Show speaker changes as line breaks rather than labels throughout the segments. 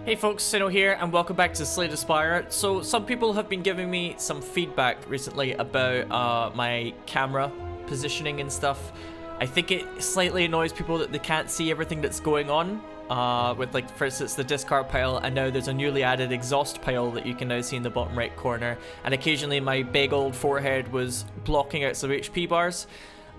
Hey folks, Sinow here, and welcome back to Spire. So, some people have been giving me some feedback recently about my camera positioning and stuff. I think it slightly annoys people that they can't see everything that's going on. With, like, for instance, the discard pile, and now there's a newly added exhaust pile that you can now see in the bottom right corner. And occasionally my big old forehead was blocking out some HP bars.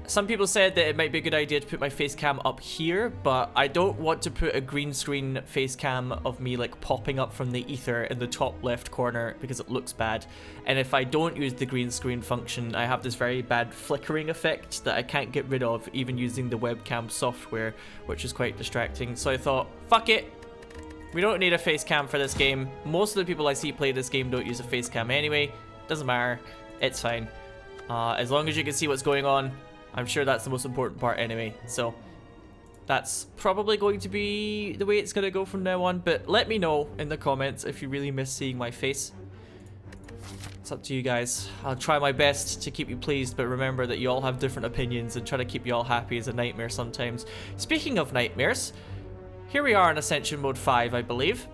Some people said that it might be a good idea to put my face cam up here, but I don't want to put a green screen face cam of me like popping up from the ether in the top left corner because it looks bad. And if I don't use the green screen function, I have this very bad flickering effect that I can't get rid of even using the webcam software, which is quite distracting. So I thought, fuck it. We don't need a face cam for this game. Most of the people I see play this game don't use a face cam anyway. Doesn't matter. It's fine. As long as you can see what's going on, I'm sure that's the most important part anyway, so that's probably going to be the way it's going to go from now on, but let me know in the comments if you really miss seeing my face. It's up to you guys. I'll try my best to keep you pleased, but remember that you all have different opinions, and trying to keep you all happy is a nightmare sometimes. Speaking of nightmares, here we are in Ascension Mode 5, I believe.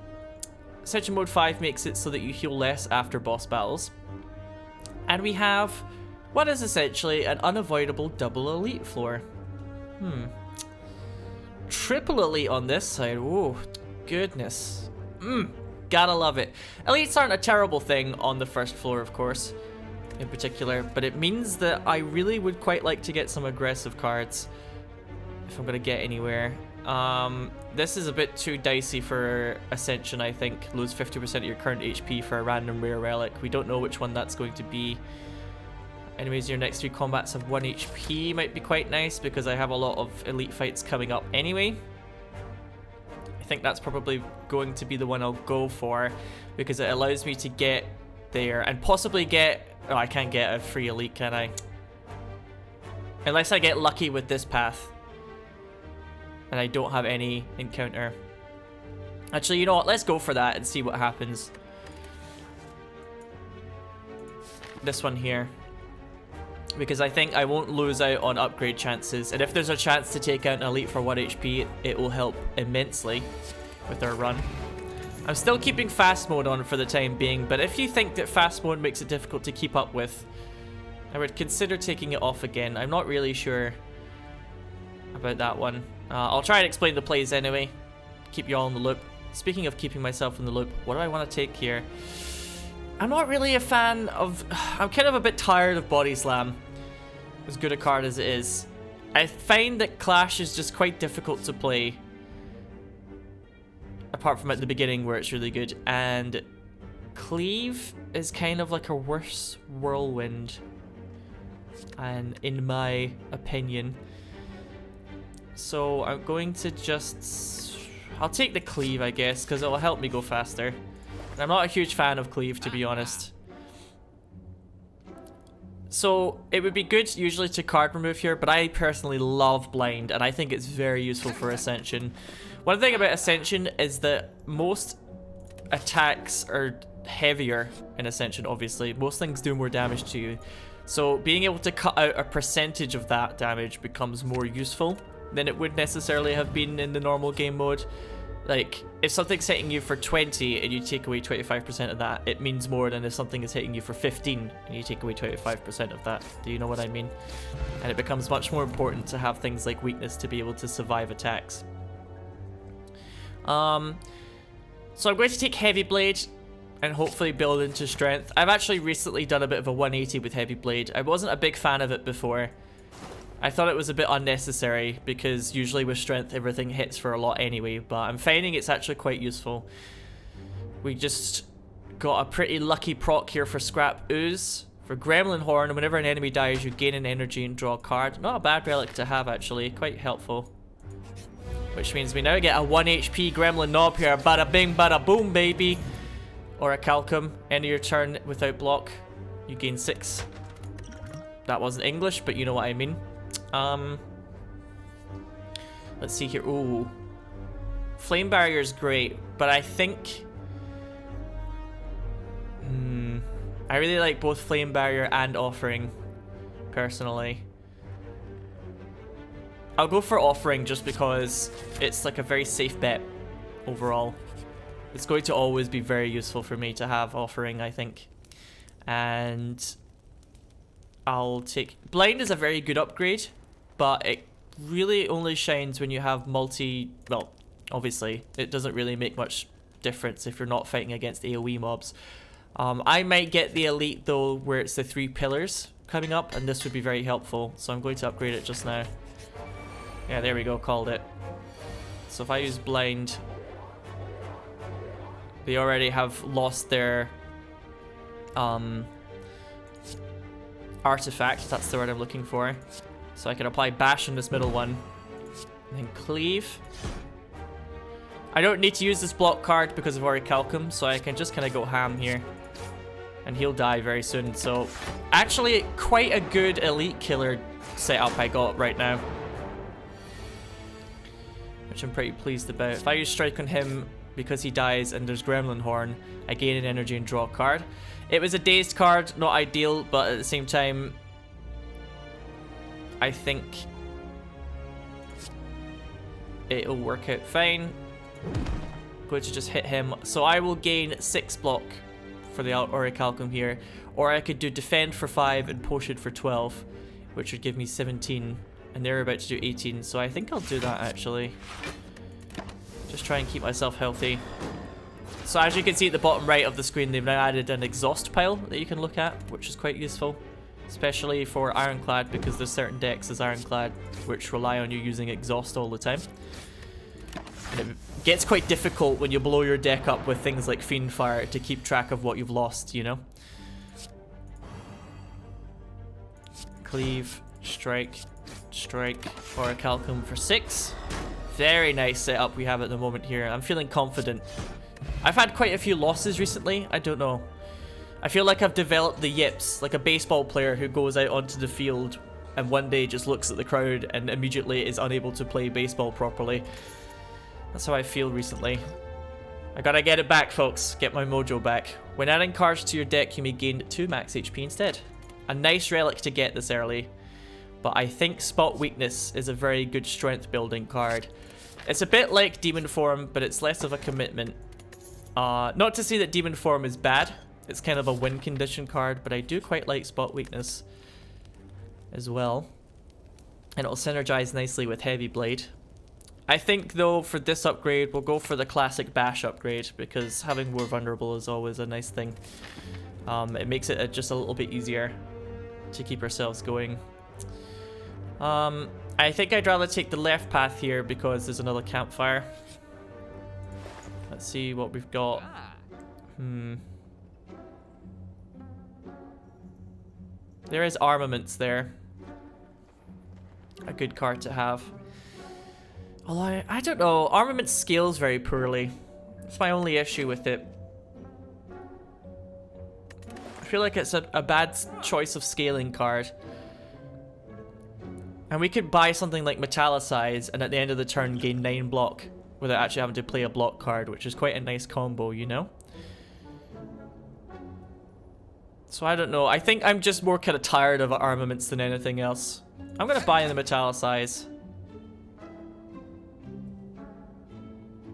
Ascension Mode 5 makes it so that you heal less after boss battles. And we have what is essentially an unavoidable double elite floor. Triple elite on this side. Whoa, goodness. Gotta love it. Elites aren't a terrible thing on the first floor, of course, in particular, but it means that I really would quite like to get some aggressive cards if I'm gonna get anywhere. This is a bit too dicey for Ascension, I think. Lose 50% of your current HP for a random rare relic. We don't know which one that's going to be. Anyways, your next 3 combats have 1 HP might be quite nice because I have a lot of elite fights coming up anyway. I think that's probably going to be the one I'll go for because it allows me to get there and possibly get... Oh, I can't get a free elite, can I? Unless I get lucky with this path and I don't have any encounter. Actually, you know what? Let's go for that and see what happens. This one here. Because I think I won't lose out on upgrade chances, and if there's a chance to take out an elite for 1 HP, it will help immensely with our run. I'm still keeping fast mode on for the time being, but if you think that fast mode makes it difficult to keep up with, I would consider taking it off again. I'm not really sure about that one. I'll try and explain the plays anyway, keep you all in the loop. Speaking of keeping myself in the loop, what do I want to take here? I'm not really a fan of... I'm kind of a bit tired of Body Slam, as good a card as it is. I find that Clash is just quite difficult to play, apart from at the beginning where it's really good. And Cleave is kind of like a worse Whirlwind, and in my opinion. So I'm going to just... I'll take the Cleave, I guess, because it will help me go faster. I'm not a huge fan of Cleave, to be honest. So it would be good usually to card remove here, but I personally love Blind, and I think it's very useful for Ascension. One thing about Ascension is that most attacks are heavier in Ascension, obviously. Most things do more damage to you. So being able to cut out a percentage of that damage becomes more useful than it would necessarily have been in the normal game mode. Like, if something's hitting you for 20 and you take away 25% of that, it means more than if something is hitting you for 15 and you take away 25% of that. Do you know what I mean? And it becomes much more important to have things like weakness to be able to survive attacks. So I'm going to take Heavy Blade and hopefully build into Strength. I've actually recently done a bit of a 180 with Heavy Blade. I wasn't a big fan of it before. I thought it was a bit unnecessary because usually with Strength everything hits for a lot anyway, but I'm finding it's actually quite useful. We just got a pretty lucky proc here for Scrap Ooze. For Gremlin Horn, whenever an enemy dies you gain an energy and draw a card. Not a bad relic to have actually, quite helpful. Which means we now get a 1 HP Gremlin Knob here, bada bing bada boom baby. Or a Calcum, end of your turn without block, you gain 6. That wasn't English, but you know what I mean. Let's see here. Ooh, Flame Barrier is great, but I think I really like both Flame Barrier and Offering personally. I'll go for Offering just because it's like a very safe bet overall. It's going to always be very useful for me to have offering, I think. And I'll take... Blind is a very good upgrade, but it really only shines when you have multi... Well, obviously, it doesn't really make much difference if you're not fighting against AoE mobs. I might get the elite, though, where it's the 3 pillars coming up, and this would be very helpful. So I'm going to upgrade it just now. Yeah, there we go, called it. So if I use blind... They already have lost their artifact, that's the word I'm looking for. So I can apply bash on this middle one. And then cleave. I don't need to use this block card because of Orichalcum, so I can just kind of go ham here. And he'll die very soon, so... Actually, quite a good elite killer setup I got right now. Which I'm pretty pleased about. If I use strike on him... Because he dies and there's Gremlin Horn, I gain an energy and draw a card. It was a dazed card, not ideal, but at the same time, I think it'll work out fine. Going to just hit him. So I will gain 6 block for the Orichalcum here, or I could do defend for 5 and potion for 12, which would give me 17, and they're about to do 18, so I think I'll do that actually. Just try and keep myself healthy. So as you can see at the bottom right of the screen, they've now added an exhaust pile that you can look at, which is quite useful. Especially for Ironclad, because there's certain decks as Ironclad which rely on you using exhaust all the time. And it gets quite difficult when you blow your deck up with things like Fiendfire to keep track of what you've lost, you know? Cleave, strike, strike, Orichalcum for 6. Very nice setup we have at the moment here. I'm feeling confident. I've had quite a few losses recently. I don't know. I feel like I've developed the yips, like a baseball player who goes out onto the field and one day just looks at the crowd and immediately is unable to play baseball properly. That's how I feel recently. I gotta get it back, folks. Get my mojo back. When adding cards to your deck, you may gain 2 max HP instead. A nice relic to get this early. But I think Spot Weakness is a very good strength building card. It's a bit like Demon Form, but it's less of a commitment. Not to say that Demon Form is bad. It's kind of a win condition card, but I do quite like Spot Weakness as well. And it'll synergize nicely with Heavy Blade. I think, though, for this upgrade, we'll go for the classic Bash upgrade, because having more vulnerable is always a nice thing. It makes it just a little bit easier to keep ourselves going. I think I'd rather take the left path here because there's another campfire. Let's see what we've got. There is armaments there. A good card to have. Although, I don't know. Armaments scales very poorly. That's my only issue with it. I feel like it's a bad choice of scaling card. And we could buy something like Metallicize and at the end of the turn gain 9 block without actually having to play a block card, which is quite a nice combo, you know? So I don't know. I think I'm just more kind of tired of armaments than anything else. I'm going to buy in the Metallicize.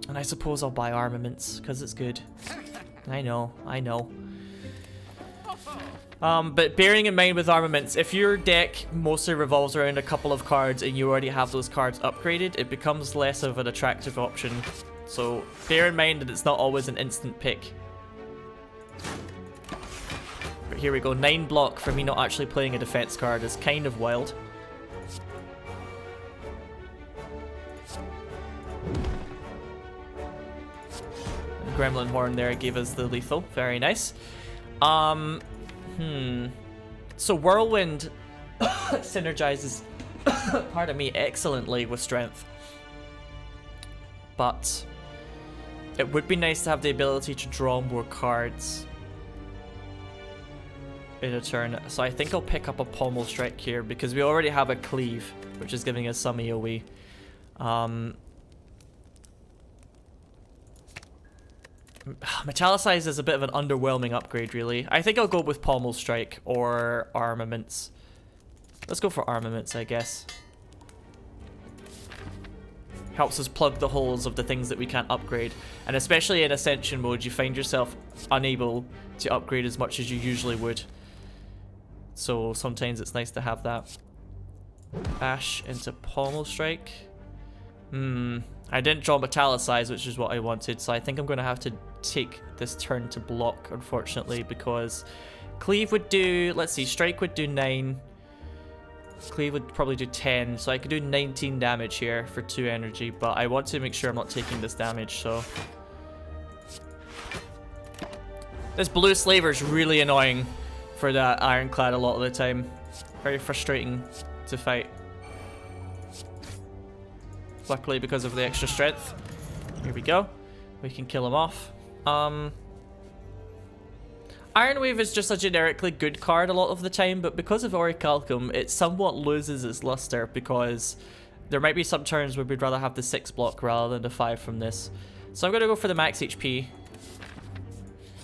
And I suppose I'll buy armaments because it's good. I know, I know. But bearing in mind with armaments, if your deck mostly revolves around a couple of cards and you already have those cards upgraded, it becomes less of an attractive option. So bear in mind that it's not always an instant pick. But here we go, 9 block for me not actually playing a defense card is kind of wild. And Gremlin Horn there gave us the lethal, very nice. So Whirlwind synergizes, pardon me, excellently with strength. But it would be nice to have the ability to draw more cards in a turn. So I think I'll pick up a Pommel Strike here because we already have a Cleave, which is giving us some AoE. Metallicize is a bit of an underwhelming upgrade, really. I think I'll go with Pommel Strike or Armaments. Let's go for Armaments, I guess. Helps us plug the holes of the things that we can't upgrade. And especially in Ascension mode, you find yourself unable to upgrade as much as you usually would. So sometimes it's nice to have that. Bash into Pommel Strike. I didn't draw Metallicize, which is what I wanted, so I think I'm going to have to take this turn to block, unfortunately, because Cleave would do, let's see, Strike would do 9. Cleave would probably do 10, so I could do 19 damage here for 2 energy, but I want to make sure I'm not taking this damage, so... This blue slaver is really annoying for that Ironclad a lot of the time. Very frustrating to fight. Luckily, because of the extra strength. Here we go. We can kill him off. Iron Wave is just a generically good card a lot of the time, but because of Orichalcum, it somewhat loses its luster because there might be some turns where we'd rather have the 6 block rather than the 5 from this. So I'm going to go for the max HP.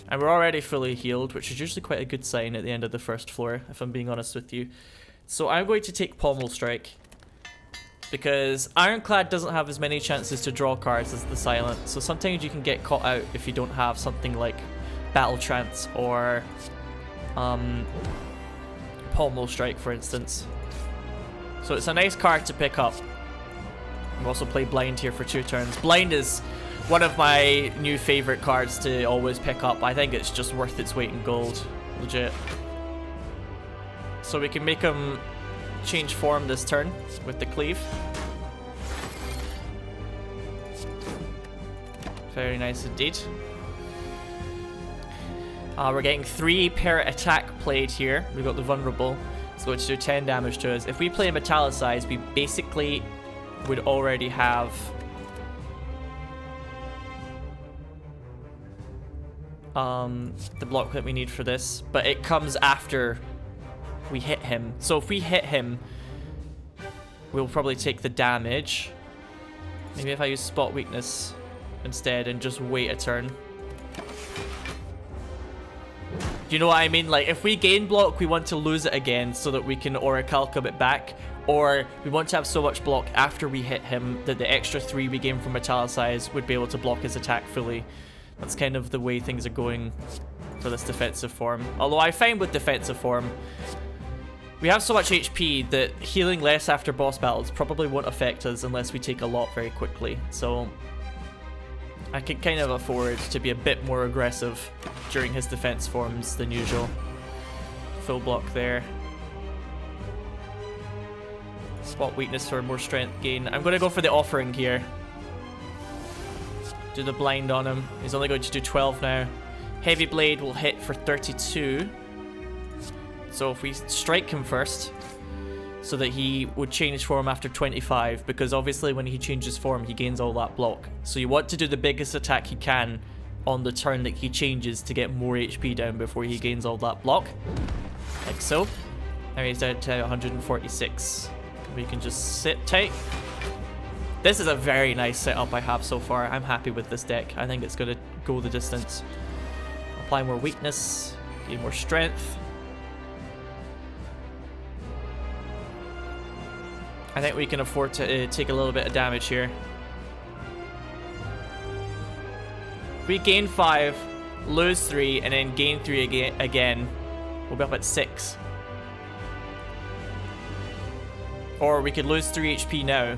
And we're already fully healed, which is usually quite a good sign at the end of the first floor, if I'm being honest with you. So I'm going to take Pommel Strike, because Ironclad doesn't have as many chances to draw cards as the Silent, so sometimes you can get caught out if you don't have something like Battle Trance or Pommel Strike, for instance. So it's a nice card to pick up. I've also played Blind here for 2 turns. Blind is one of my new favorite cards to always pick up. I think it's just worth its weight in gold, legit. So we can make him change form this turn with the Cleave. Very nice indeed. We're getting 3 per attack played here. We've got the Vulnerable. It's going to do 10 damage to us. If we play Metallicize, we basically would already have the block that we need for this, but it comes after we hit him. So if we hit him, we'll probably take the damage. Maybe if I use Spot Weakness instead and just wait a turn. Do you know what I mean? Like, if we gain block, we want to lose it again so that we can Orichalcum it back, or we want to have so much block after we hit him that the extra 3 we gain from Metallicize would be able to block his attack fully. That's kind of the way things are going for this defensive form. Although I find with defensive form, we have so much HP that healing less after boss battles probably won't affect us unless we take a lot very quickly. So I can kind of afford to be a bit more aggressive during his defense forms than usual. Full block there. Spot Weakness for more strength gain. I'm going to go for the Offering here. Do the blind on him. He's only going to do 12 now. Heavy Blade will hit for 32. So if we strike him first, so that he would change form after 25, because obviously when he changes form, he gains all that block. So you want to do the biggest attack you can on the turn that he changes to get more HP down before he gains all that block. Like so. Now he's down to 146. We can just sit tight. This is a very nice setup I have so far. I'm happy with this deck. I think it's going to go the distance. Apply more weakness, gain more strength. I think we can afford to take a little bit of damage here. If we gain 5, lose 3, and then gain 3 again, we'll be up at 6. Or we could lose 3 HP now,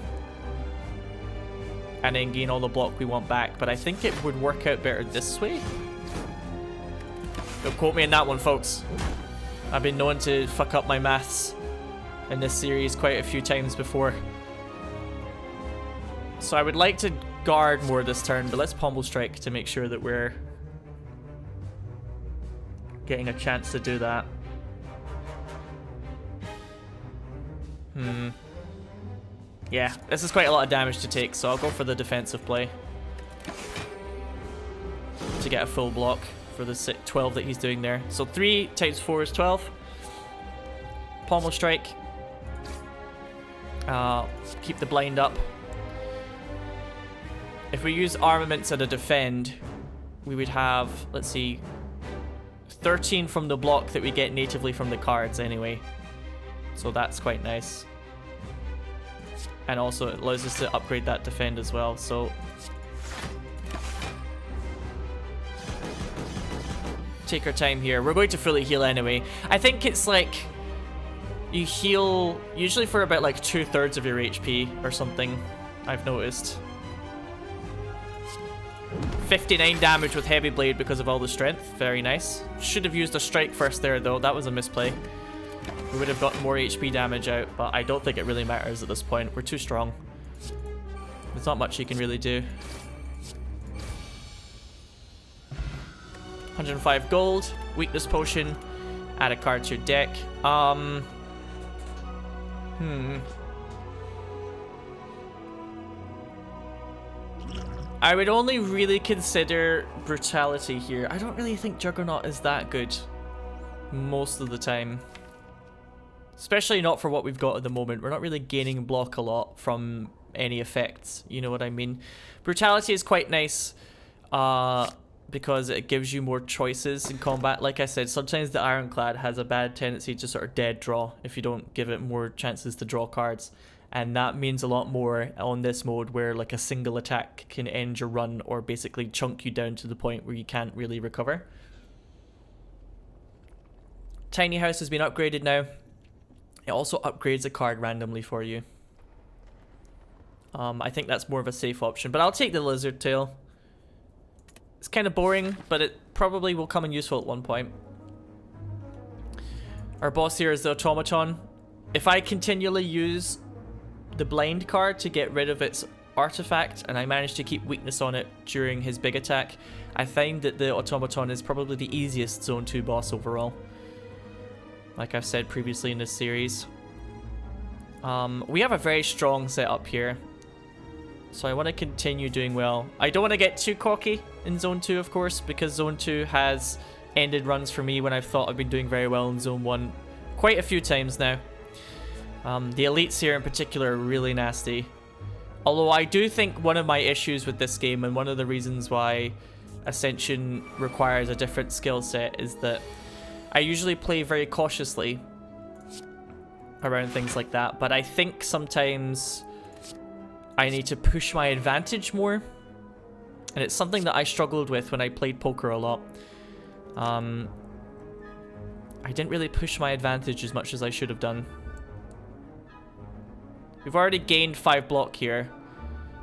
and then gain all the block we want back. But I think it would work out better this way. Don't quote me on that one, folks. I've been known to fuck up my maths in this series quite a few times before. So I would like to guard more this turn, but let's Pommel Strike to make sure that we're getting a chance to do that. Yeah, this is quite a lot of damage to take, so I'll go for the defensive play to get a full block for the 12 that he's doing there. So 3 times 4 is 12. Pommel Strike. Keep the blind up. If we use armaments and a defend, we would have, let's see, 13 from the block that we get natively from the cards anyway. So that's quite nice. And also it allows us to upgrade that defend as well, so... Take our time here. We're going to fully heal anyway. I think it's like... You heal usually for about like 2/3 of your HP or something, I've noticed. 59 damage with Heavy Blade because of all the strength. Very nice. Should have used a strike first there though. That was a misplay. We would have gotten more HP damage out, but I don't think it really matters at this point. We're too strong. There's not much you can really do. 105 gold. Weakness potion. Add a card to your deck. I would only really consider Brutality here. I don't really think Juggernaut is that good most of the time. Especially not for what we've got at the moment. We're not really gaining block a lot from any effects. You know what I mean? Brutality is quite nice because it gives you more choices in combat. Like I said, sometimes the Ironclad has a bad tendency to sort of dead draw if you don't give it more chances to draw cards. And that means a lot more on this mode where like a single attack can end your run or basically chunk you down to the point where you can't really recover. Tiny House has been upgraded now. It also upgrades a card randomly for you. I think that's more of a safe option, but I'll take the Lizard Tail. It's kind of boring, but it probably will come in useful at one point. Our boss here is the Automaton. If I continually use the Blind card to get rid of its artifact, and I manage to keep weakness on it during his big attack, I find that the Automaton is probably the easiest Zone 2 boss overall. Like I've said previously in this series. We have a very strong setup here, so I want to continue doing well. I don't want to get too cocky in Zone 2, of course, because Zone 2 has ended runs for me when I've thought I've been doing very well in Zone 1 quite a few times now. The elites here in particular are really nasty. Although I do think one of my issues with this game, and one of the reasons why Ascension requires a different skill set, is that I usually play very cautiously around things like that, but I think sometimes I need to push my advantage more, and it's something that I struggled with when I played poker a lot. I didn't really push my advantage as much as I should have done. We've already gained 5 block here,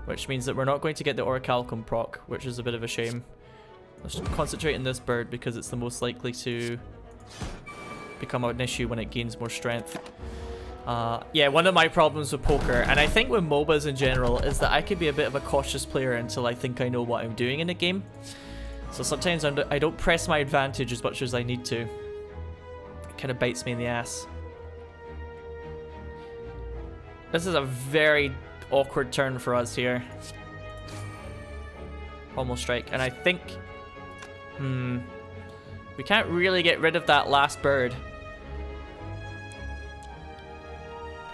which means that we're not going to get the Orichalcum proc, which is a bit of a shame. Let's concentrate on this bird because it's the most likely to become an issue when it gains more strength. Yeah, one of my problems with poker, and I think with MOBAs in general, is that I can be a bit of a cautious player until I think I know what I'm doing in a game. So sometimes I don't press my advantage as much as I need to. It kind of bites me in the ass. This is a very awkward turn for us here. Almost strike, and I think... we can't really get rid of that last bird.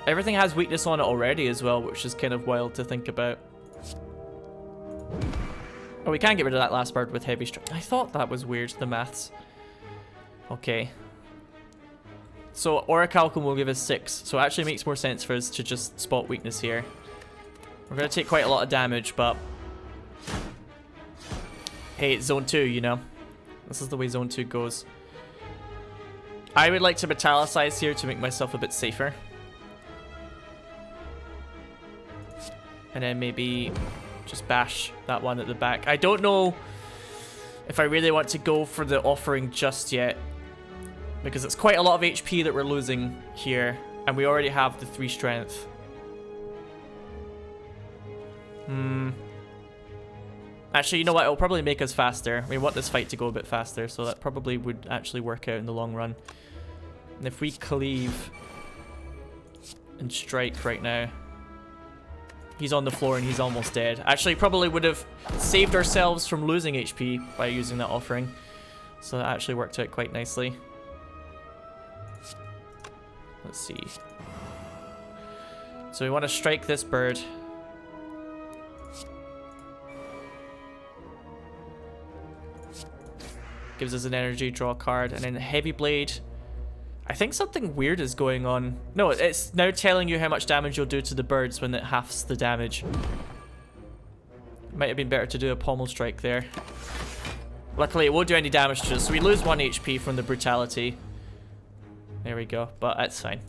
Everything has weakness on it already as well, which is kind of wild to think about. Oh, we can get rid of that last bird with heavy strike. I thought that was weird, the maths. Okay. So Orichalcum will give us 6, so it actually makes more sense for us to just spot weakness here. We're going to take quite a lot of damage, but... hey, it's Zone 2, you know. This is the way Zone 2 goes. I would like to metallicize here to make myself a bit safer. And then maybe just bash that one at the back. I don't know if I really want to go for the offering just yet, because it's quite a lot of HP that we're losing here, and we already have the 3 strength. Actually, you know what? It'll probably make us faster. We want this fight to go a bit faster, so that probably would actually work out in the long run. And if we cleave and strike right now, he's on the floor and he's almost dead. Actually, probably would have saved ourselves from losing HP by using that offering. So that actually worked out quite nicely. Let's see. So we want to strike this bird. Gives us an energy, draw a card, and then Heavy Blade. I think something weird is going on. No, it's now telling you how much damage you'll do to the birds when it halves the damage. Might have been better to do a pommel strike there. Luckily, it won't do any damage to us, so we lose 1 HP from the brutality. There we go, but that's fine.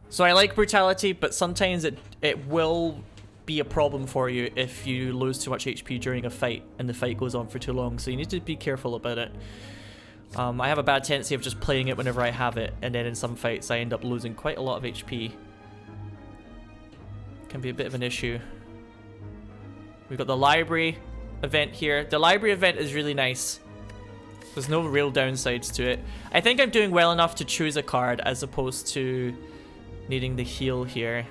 So I like brutality, but sometimes it will be a problem for you if you lose too much HP during a fight and the fight goes on for too long, so you need to be careful about it. I have a bad tendency of just playing it whenever I have it, and then in some fights I end up losing quite a lot of HP. Can be a bit of an issue. We've got the library event here. The library event is really nice. There's no real downsides to it. I think I'm doing well enough to choose a card as opposed to needing the heal here.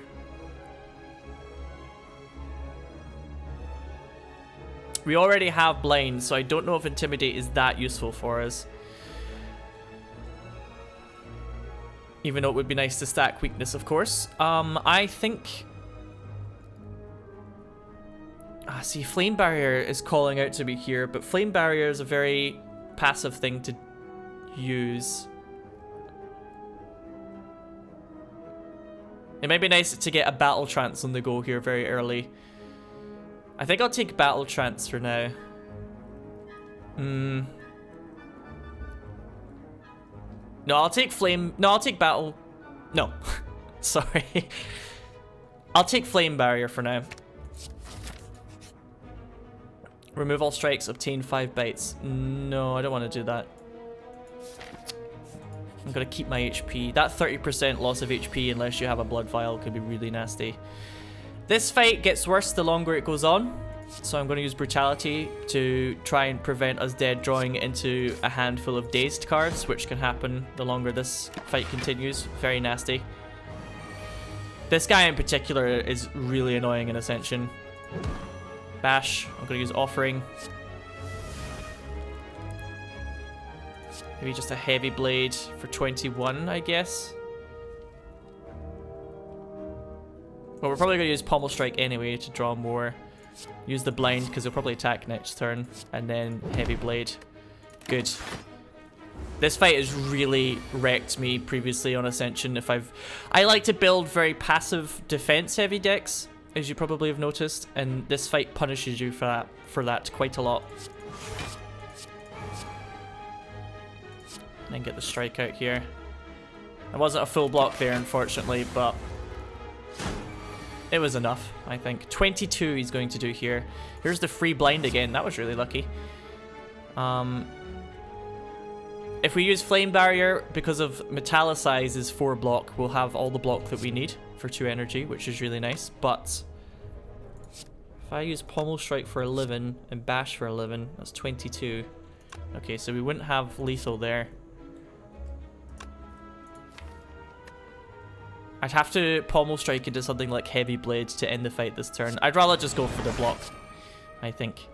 We already have blind, so I don't know if intimidate is that useful for us. Even though it would be nice to stack weakness, of course. I think... see, Flame Barrier is calling out to me here, but Flame Barrier is a very passive thing to use. It might be nice to get a Battle Trance on the go here very early. I think I'll take Battle Trance for now. No, I'll take Flame... No, I'll take Battle... No. Sorry. I'll take Flame Barrier for now. Remove all strikes, obtain 5 bites. No, I don't want to do that. I'm going to keep my HP. That 30% loss of HP, unless you have a blood vial, could be really nasty. This fight gets worse the longer it goes on. So I'm going to use Brutality to try and prevent us dead drawing into a handful of dazed cards, which can happen the longer this fight continues. Very nasty. This guy in particular is really annoying in Ascension. Bash. I'm going to use Offering. Maybe just a Heavy Blade for 21, I guess. Well, we're probably going to use Pommel Strike anyway to draw more. Use the blind because he'll probably attack next turn. And then Heavy Blade. Good. This fight has really wrecked me previously on Ascension. I like to build very passive defense heavy decks, as you probably have noticed, and this fight punishes you for that quite a lot. And then get the strike out here. It wasn't a full block there, unfortunately, but it was enough, I think. 22 he's going to do here. Here's the free blind again. That was really lucky. If we use Flame Barrier, because of Metallicize is 4 block, we'll have all the block that we need for 2 energy, which is really nice. But if I use Pommel Strike for 11 and Bash for 11, that's 22. Okay, so we wouldn't have lethal there. I'd have to Pommel Strike into something like Heavy Blade to end the fight this turn. I'd rather just go for the block, I think.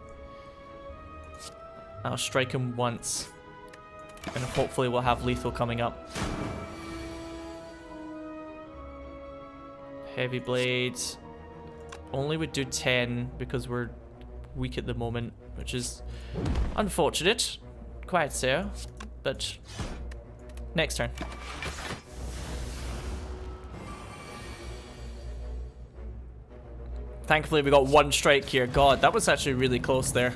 I'll strike him once, and hopefully we'll have lethal coming up. Heavy Blade only would do 10 because we're weak at the moment, which is unfortunate. Quite so. But next turn. Thankfully we got 1 strike here. God, that was actually really close there.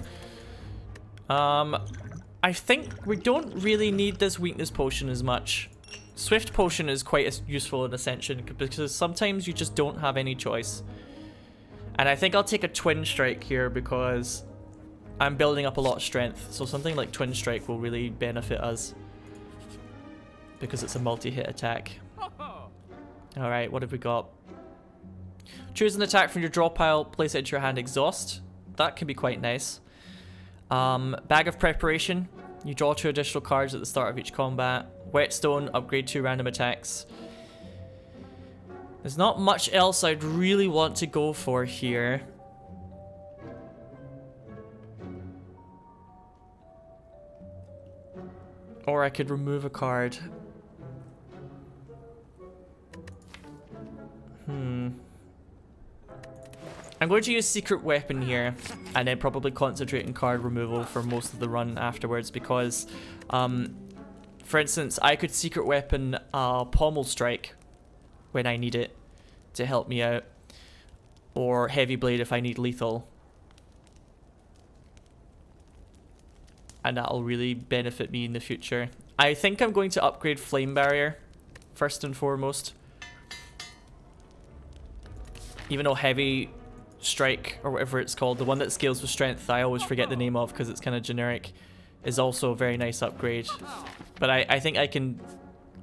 I think we don't really need this weakness potion as much. Swift potion is quite useful in Ascension because sometimes you just don't have any choice. And I think I'll take a twin strike here because I'm building up a lot of strength. So something like twin strike will really benefit us because it's a multi-hit attack. Alright, what have we got? Choose an attack from your draw pile, place it into your hand, exhaust. That can be quite nice. Bag of Preparation. You draw 2 additional cards at the start of each combat. Whetstone, upgrade 2 random attacks. There's not much else I'd really want to go for here. Or I could remove a card. I'm going to use Secret Weapon here, and then probably concentrate on card removal for most of the run afterwards, because For instance, I could secret weapon pommel strike when I need it to help me out. Or heavy blade if I need lethal. And that'll really benefit me in the future. I think I'm going to upgrade flame barrier first and foremost. Even though heavy strike, or whatever it's called, the one that scales with strength, I always forget the name of because it's kind of generic, is also a very nice upgrade. But I think I can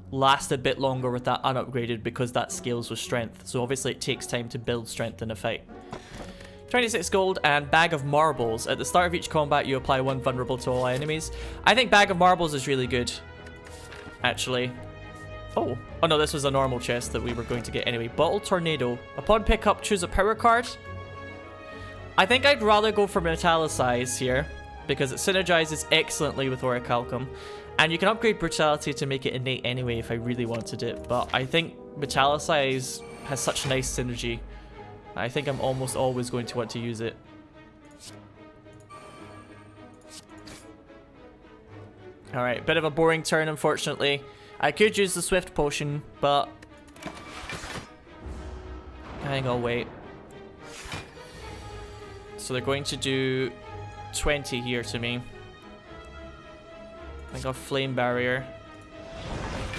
last a bit longer with that unupgraded because that scales with strength. So obviously it takes time to build strength in a fight. 26 gold and Bag of Marbles. At the start of each combat, you apply 1 vulnerable to all enemies. I think Bag of Marbles is really good, actually. Oh no, this was a normal chest that we were going to get anyway. Bottle Tornado. Upon pickup, choose a power card. I think I'd rather go for Metallicize here because it synergizes excellently with Orichalcum. And you can upgrade Brutality to make it innate anyway if I really wanted it. But I think Metallicize has such nice synergy. I think I'm almost always going to want to use it. Alright, bit of a boring turn, unfortunately. I could use the Swift Potion, but I think I'll wait. So they're going to do 20 here to me. I got Flame Barrier.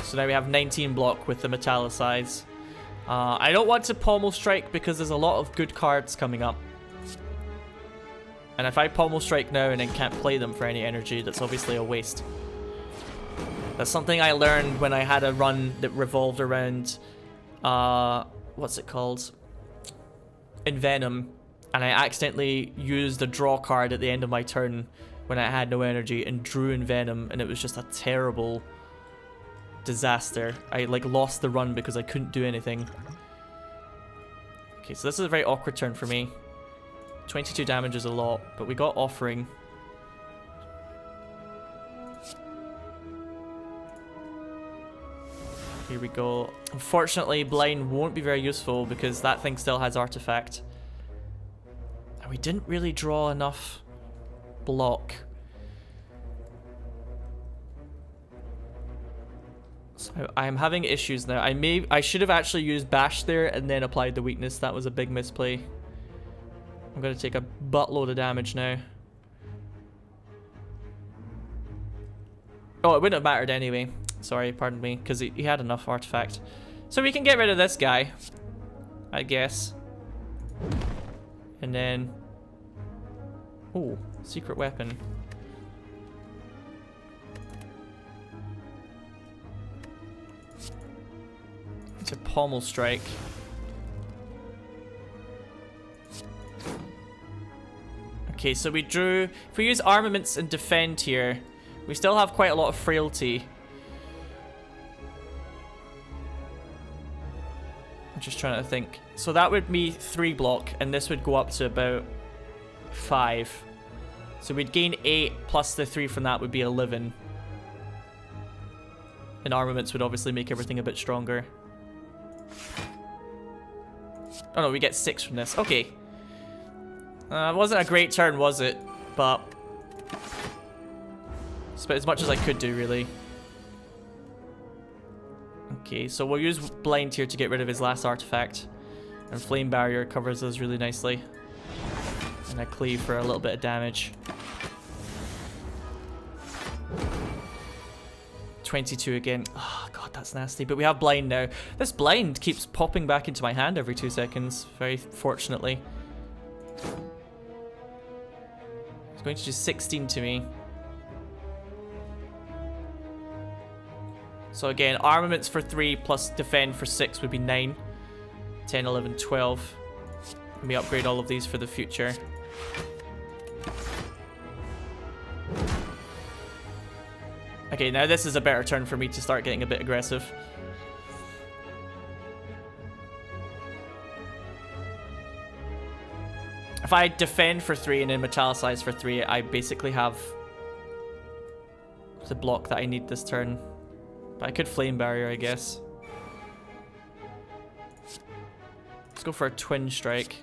So now we have 19 block with the Metallicize. I don't want to Pommel Strike because there's a lot of good cards coming up. And if I Pommel Strike now and then can't play them for any energy, that's obviously a waste. That's something I learned when I had a run that revolved around, what's it called? Envenom. And I accidentally used a draw card at the end of my turn when I had no energy and drew Envenom, and it was just a terrible disaster. I like lost the run because I couldn't do anything. Okay, so this is a very awkward turn for me. 22 damage is a lot, but we got Offering. Here we go. Unfortunately, Blind won't be very useful because that thing still has Artifact. And we didn't really draw enough block. So I'm having issues now. I should have actually used Bash there and then applied the weakness. That was a big misplay. I'm going to take a buttload of damage now. Oh, it wouldn't have mattered anyway. Sorry, pardon me, because he had enough Artifact. So we can get rid of this guy, I guess. And then... oh, secret weapon. It's a Pommel Strike. Okay, so we drew... if we use Armaments and Defend here, we still have quite a lot of Frailty. I'm just trying to think. So that would be 3 block, and this would go up to about 5. So we'd gain 8, plus the 3 from that would be 11. And Armaments would obviously make everything a bit stronger. Oh no, we get 6 from this. Okay. It wasn't a great turn, was it? But it's about as much as I could do, really. Okay, so we'll use Blind here to get rid of his last artifact. And Flame Barrier covers us really nicely. And I cleave for a little bit of damage. 22 again. Oh god, that's nasty. But we have Blind now. This Blind keeps popping back into my hand every 2 seconds, very fortunately. It's going to do 16 to me. So again, Armaments for 3 plus Defend for 6 would be 9. 10, 11, 12. And we upgrade all of these for the future. Okay, now this is a better turn for me to start getting a bit aggressive. If I Defend for 3 and then Metallicize for 3, I basically have the block that I need this turn. But I could Flame Barrier, I guess. Let's go for a Twin Strike.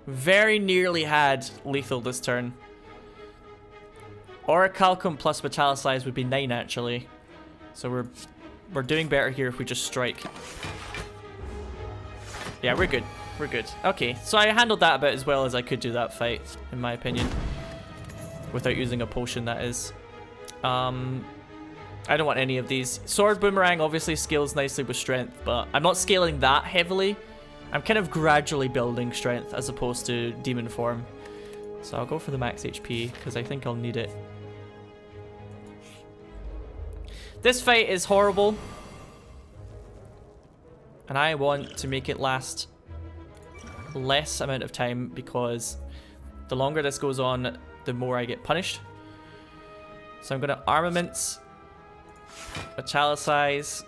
Very nearly had lethal this turn. Orichalcum plus Metallicize would be 9 actually. So we're doing better here if we just strike. Yeah, we're good. We're good. Okay, so I handled that about as well as I could do that fight, in my opinion. Without using a potion, that is. I don't want any of these. Sword Boomerang obviously scales nicely with strength, but I'm not scaling that heavily. I'm kind of gradually building strength as opposed to demon form. So I'll go for the max HP because I think I'll need it. This fight is horrible. And I want to make it last less amount of time because the longer this goes on, the more I get punished. So I'm going to armaments, metallicize,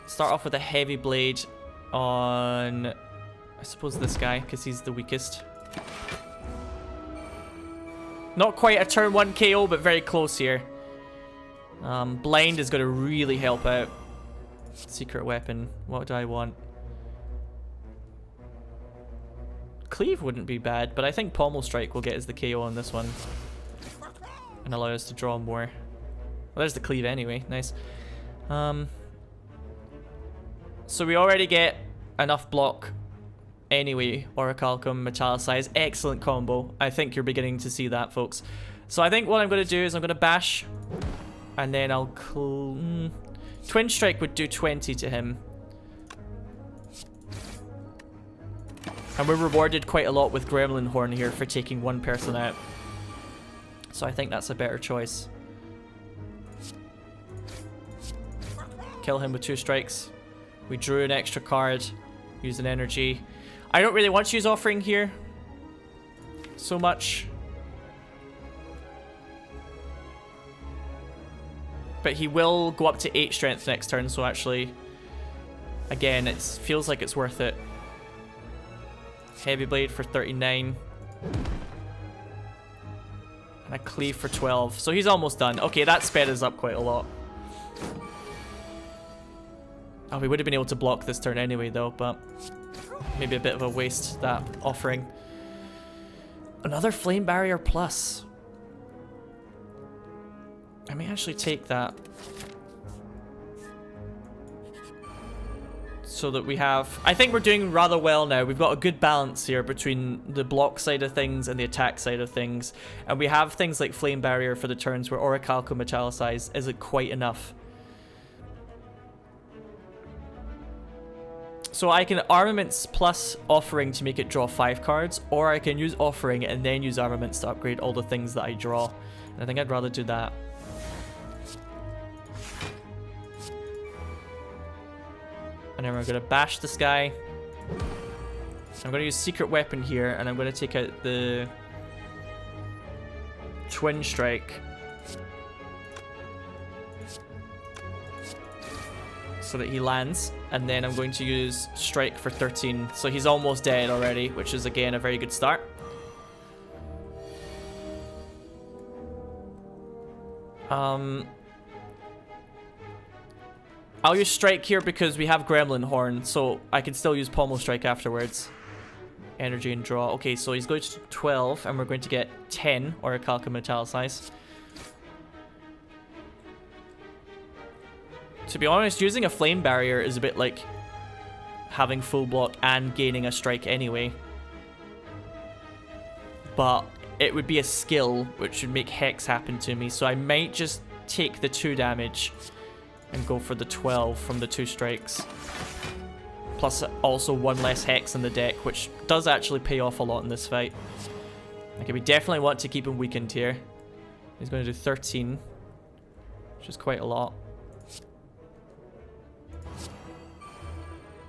start off with a heavy blade on, I suppose, this guy because he's the weakest. Not quite a turn 1 KO, but very close here. Blind is going to really help out. Secret weapon. What do I want? Cleave wouldn't be bad, but I think Pommel Strike will get us the KO on this one. And allow us to draw more. Well, there's the cleave anyway. Nice. So we already get enough block anyway. Orichalcum, Metallicize. Excellent combo. I think you're beginning to see that, folks. So I think what I'm going to do is I'm going to bash. And then I'll... Twin Strike would do 20 to him. And we're rewarded quite a lot with Gremlin Horn here for taking one person out. So I think that's a better choice. Kill him with 2 strikes. We drew an extra card. Use an energy. I don't really want to use Offering here so much. But he will go up to 8 strength next turn, so actually, again, it feels like it's worth it. Heavy Blade for 39. And a Cleave for 12. So he's almost done. Okay, that sped us up quite a lot. Oh, we would have been able to block this turn anyway, though, but maybe a bit of a waste, that Offering. Another Flame Barrier plus. I may actually take that. So that we have... I think we're doing rather well now. We've got a good balance here between the block side of things and the attack side of things. And we have things like Flame Barrier for the turns where Orichalcum Metallicize isn't quite enough. So I can Armaments plus Offering to make it draw 5 cards, or I can use Offering and then use Armaments to upgrade all the things that I draw. And I think I'd rather do that. And then we're going to bash this guy. I'm going to use Secret Weapon here, and I'm going to take out the Twin Strike. So that he lands. And then I'm going to use Strike for 13. So he's almost dead already, which is, again, a very good start. I'll use Strike here because we have Gremlin Horn, so I can still use Pommel Strike afterwards. Energy and draw. Okay, so he's going to 12, and we're going to get 10 Orichalcum Metallicize. To be honest, using a Flame Barrier is a bit like having full block and gaining a strike anyway. But it would be a skill which would make Hex happen to me, so I might just take the 2 damage and go for the 12 from the 2 strikes. Plus also 1 less Hex in the deck, which does actually pay off a lot in this fight. Okay, we definitely want to keep him weakened here. He's going to do 13, which is quite a lot.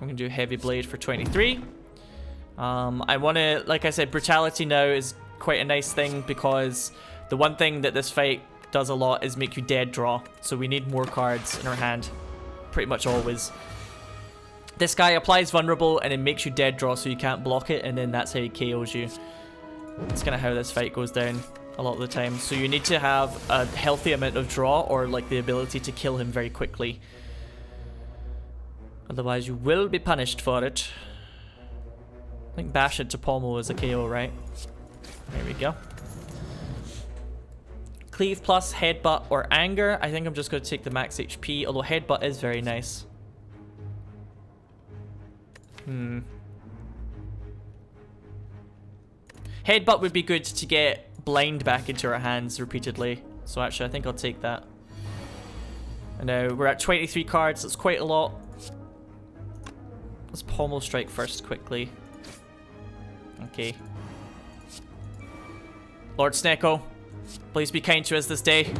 I'm going to do Heavy Blade for 23. I want to, like I said, Brutality now is quite a nice thing because the one thing that this fight does a lot is make you dead draw. So we need more cards in our hand, pretty much always. This guy applies Vulnerable and it makes you dead draw so you can't block it, and then that's how he KOs you. That's kind of how this fight goes down a lot of the time. So you need to have a healthy amount of draw or like the ability to kill him very quickly. Otherwise you will be punished for it. I think bash it to Pommel is a KO, right? There we go. Cleave plus, headbutt, or anger. I think I'm just going to take the max HP, although headbutt is very nice. Headbutt would be good to get blind back into our hands repeatedly. So actually, I think I'll take that. And now we're at 23 cards. That's quite a lot. Let's pommel strike first quickly. Okay. Lord Snecko, please be kind to us this day.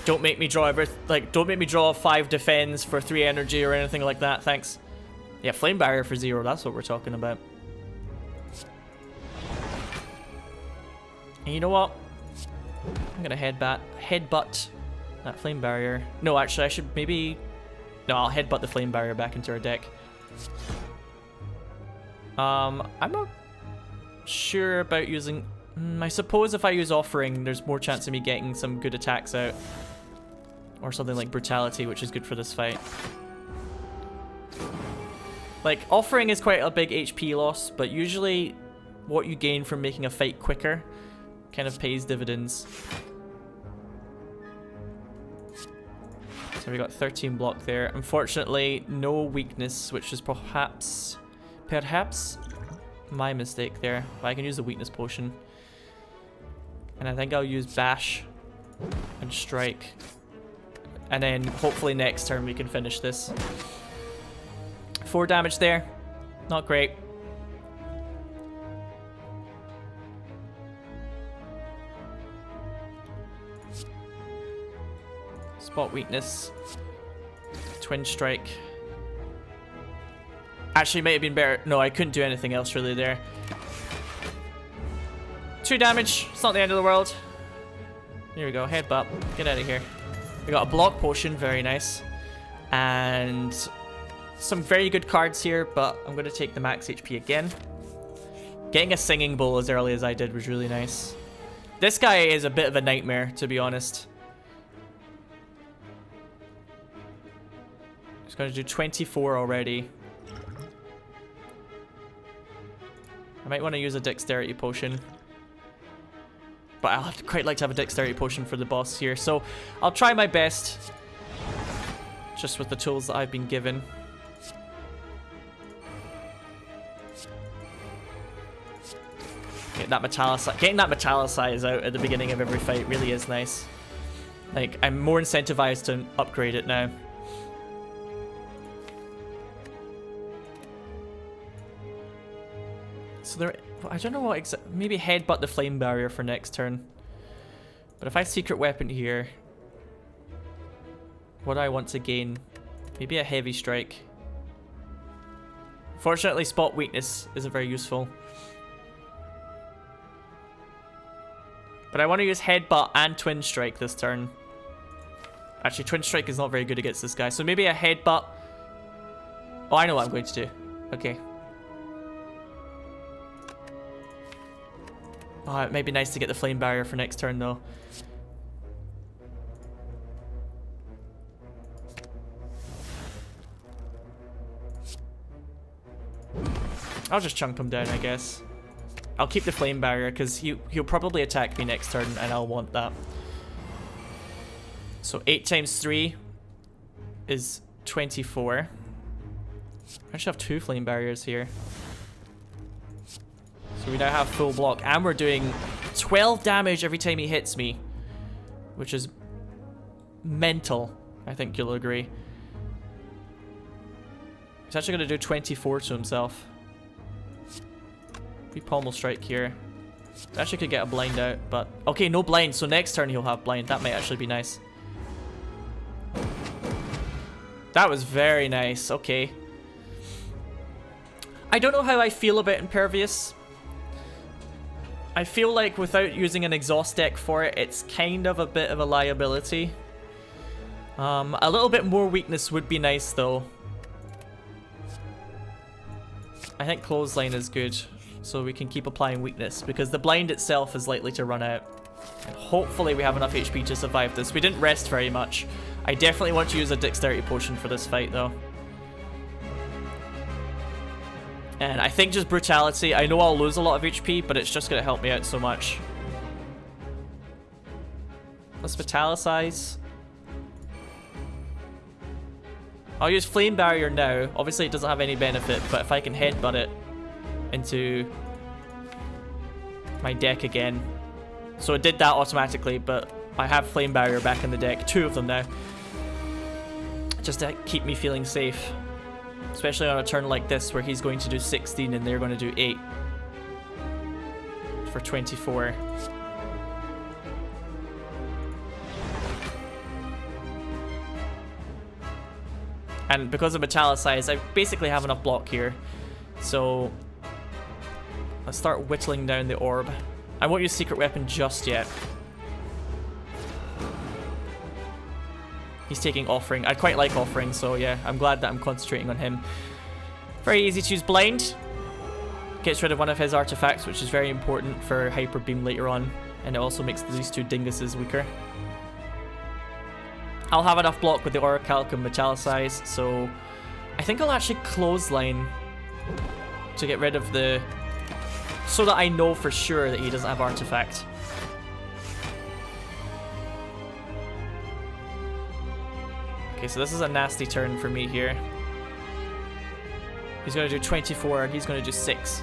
Don't make me draw don't make me draw 5 defense for 3 energy or anything like that. Thanks. Yeah, flame barrier for 0. That's what we're talking about. And you know what? I'm gonna headbutt that flame barrier. No, actually, I should maybe. No, I'll headbutt the flame barrier back into our deck. I'm not sure about using. I suppose if I use offering, there's more chance of me getting some good attacks out, or something like brutality, which is good for this fight. Like, offering is quite a big HP loss, but usually what you gain from making a fight quicker kind of pays dividends. So we got 13 block there. Unfortunately, no weakness, which is perhaps my mistake there. But I can use a weakness potion. And I think I'll use bash and strike. And then hopefully next turn we can finish this. 4 damage there. Not great. Spot weakness. Twin strike. Actually, might have been better. No, I couldn't do anything else really there. 2 damage. It's not the end of the world. Here we go. Headbutt. Get out of here. We got a block potion. Very nice. And some very good cards here, but I'm going to take the max HP again. Getting a singing bowl as early as I did was really nice. This guy is a bit of a nightmare, to be honest. He's going to do 24 already. I might want to use a dexterity potion. But I'd quite like to have a dexterity potion for the boss here. So I'll try my best. Just with the tools that I've been given. Getting that metallicize out at the beginning of every fight really is nice. Like, I'm more incentivized to upgrade it now. So there, I don't know what maybe headbutt the flame barrier for next turn. But if I secret weapon here, what do I want to gain? Maybe a heavy strike. Fortunately, spot weakness isn't very useful. But I want to use headbutt and twin strike this turn. Actually, twin strike is not very good against this guy, so maybe a headbutt. Oh, I know what I'm going to do. Okay. Oh, it might be nice to get the flame barrier for next turn, though. I'll just chunk him down, I guess. I'll keep the flame barrier, because he'll probably attack me next turn, and I'll want that. So 8 times 3 is 24. I should have 2 flame barriers here. So we now have full block, and we're doing 12 damage every time he hits me, which is mental. I think you'll agree. He's actually going to do 24 to himself. We pommel strike here. Actually could get a blind out, but okay, no blind, so next turn he'll have blind. That might actually be nice. That was very nice. Okay. I don't know how I feel about Impervious. I feel like without using an exhaust deck for it, it's kind of a bit of a liability. A little bit more weakness would be nice, though. I think Clothesline is good, so we can keep applying weakness, because the blind itself is likely to run out. And hopefully we have enough HP to survive this. We didn't rest very much. I definitely want to use a dexterity potion for this fight, though. And I think just brutality. I know I'll lose a lot of HP, but it's just going to help me out so much. Let's metallicize. I'll use Flame Barrier now. Obviously it doesn't have any benefit, but if I can headbutt it into my deck again. So it did that automatically, but I have Flame Barrier back in the deck. 2 of them now. Just to keep me feeling safe. Especially on a turn like this where he's going to do 16 and they're going to do 8. For 24. And because of metallicize, I basically have enough block here. So let's start whittling down the orb. I won't use secret weapon just yet. He's taking offering. I quite like offering, so yeah, I'm glad that I'm concentrating on him. Very easy to use blind. Gets rid of one of his artifacts, which is very important for Hyper Beam later on. And it also makes these 2 dinguses weaker. I'll have enough block with the Orichalc and metallicize, so I think I'll actually clothesline to get rid of the... so that I know for sure that he doesn't have artifact. Okay, so this is a nasty turn for me here. He's going to do 24 and he's going to do 6.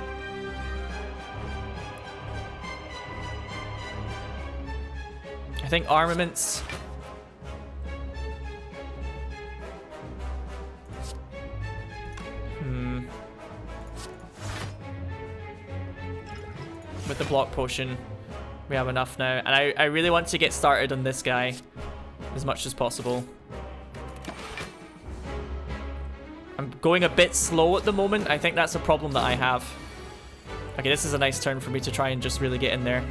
I think armaments... With the block potion, we have enough now. And I really want to get started on this guy as much as possible. I'm going a bit slow at the moment. I think that's a problem that I have. Okay, this is a nice turn for me to try and just really get in there.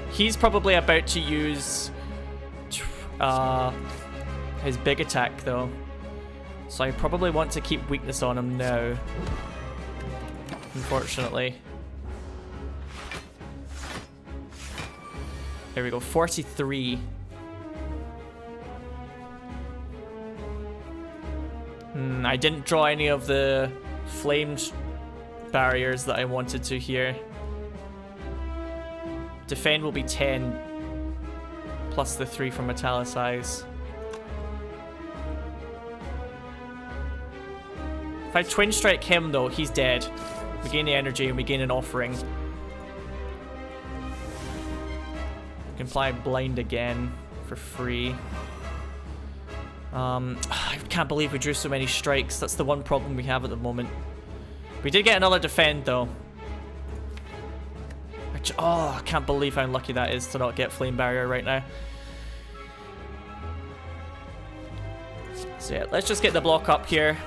He's probably about to use his big attack though. So I probably want to keep weakness on him now. Unfortunately. There we go, 43. I didn't draw any of the flamed barriers that I wanted to here. Defend will be 10 plus the 3 from metallicize. If I twin strike him though, he's dead. We gain the energy and we gain an offering. We can apply blind again for free. I can't believe we drew so many strikes. That's the one problem we have at the moment. We did get another defend though. Oh, I can't believe how unlucky that is to not get flame barrier right now. So yeah, let's just get the block up here.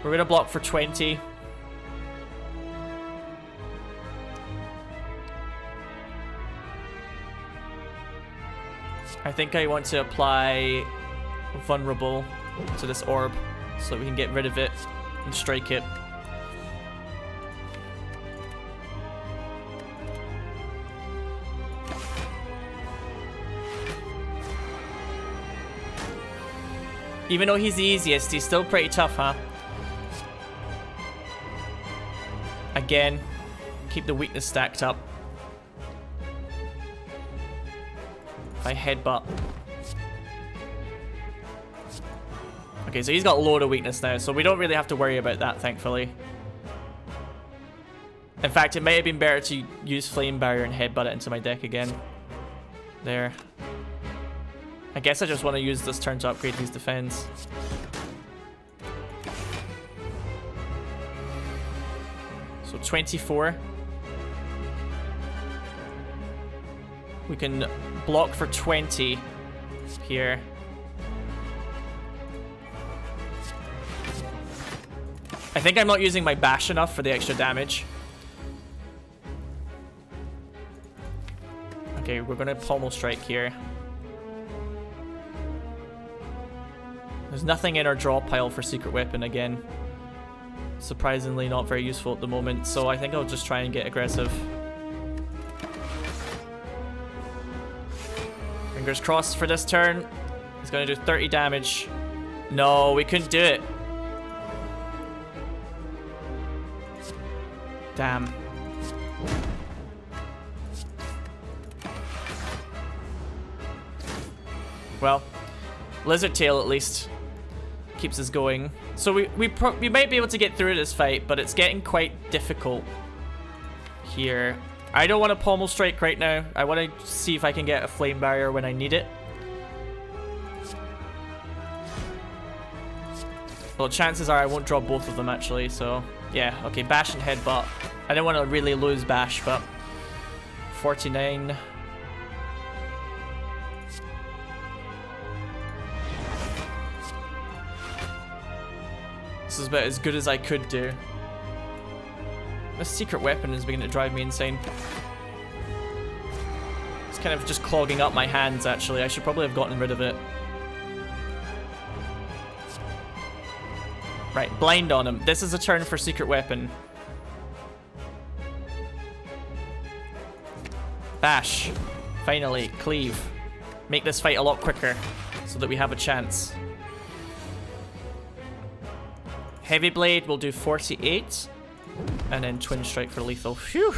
We're gonna block for 20. I think I want to apply vulnerable to this orb so that we can get rid of it and strike it. Even though he's the easiest, he's still pretty tough, huh? Again, keep the weakness stacked up. If I headbutt. Okay, so he's got a load of weakness now, so we don't really have to worry about that, thankfully. In fact, it may have been better to use Flame Barrier and headbutt it into my deck again. There. I guess I just want to use this turn to upgrade his defense. So 24. We can block for 20 here. I think I'm not using my bash enough for the extra damage. Okay, we're gonna pommel strike here. There's nothing in our draw pile for secret weapon again. Surprisingly not very useful at the moment, so I think I'll just try and get aggressive. Fingers crossed for this turn. He's gonna do 30 damage. No, we couldn't do it. well, Lizard Tail at least keeps us going. So we might be able to get through this fight, but it's getting quite difficult here. I don't want to pommel strike right now. I want to see if I can get a flame barrier when I need it. Well, chances are I won't draw both of them actually, so yeah, okay, bash and headbutt. I don't want to really lose bash, but 49. This is about as good as I could do. This secret weapon is beginning to drive me insane. It's kind of just clogging up my hands, actually. I should probably have gotten rid of it. Right, blind on him. This is a turn for secret weapon. Bash. Finally, cleave. Make this fight a lot quicker so that we have a chance. Heavy blade will do 48. And then twin strike for lethal. Phew.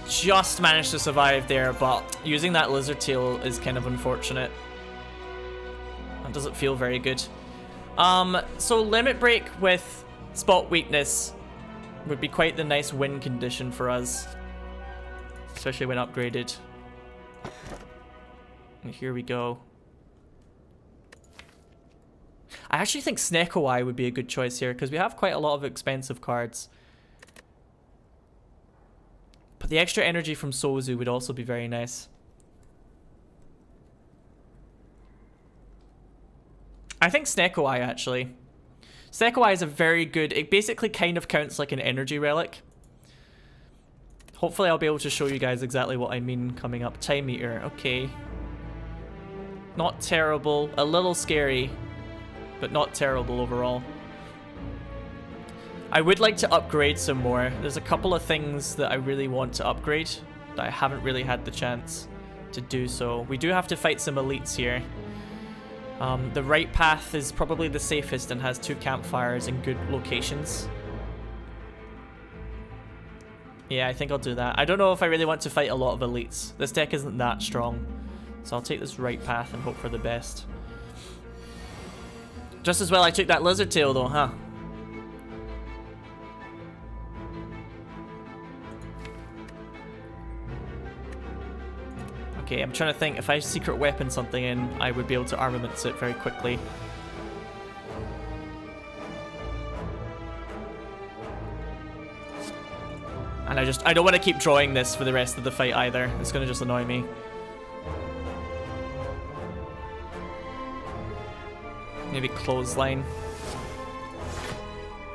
Just managed to survive there, but using that lizard tail is kind of unfortunate. That doesn't feel very good. So limit break with spot weakness would be quite the nice win condition for us, especially when upgraded. And here we go. I actually think Snecko Eye would be a good choice here because we have quite a lot of expensive cards. But the extra energy from Sozu would also be very nice. I think Snecko Eye, actually. Snecko Eye is a very good... It basically kind of counts like an energy relic. Hopefully I'll be able to show you guys exactly what I mean coming up. Time Meter, okay. Not terrible. A little scary, but not terrible overall. I would like to upgrade some more. There's a couple of things that I really want to upgrade that I haven't really had the chance to do so. We do have to fight some elites here. The right path is probably the safest and has 2 campfires in good locations. Yeah, I think I'll do that. I don't know if I really want to fight a lot of elites. This deck isn't that strong. So I'll take this right path and hope for the best. Just as well I took that lizard tail though, huh? Okay, I'm trying to think, if I secret weapon something in, I would be able to armaments it very quickly. And I don't want to keep drawing this for the rest of the fight either. It's going to just annoy me. Maybe clothesline.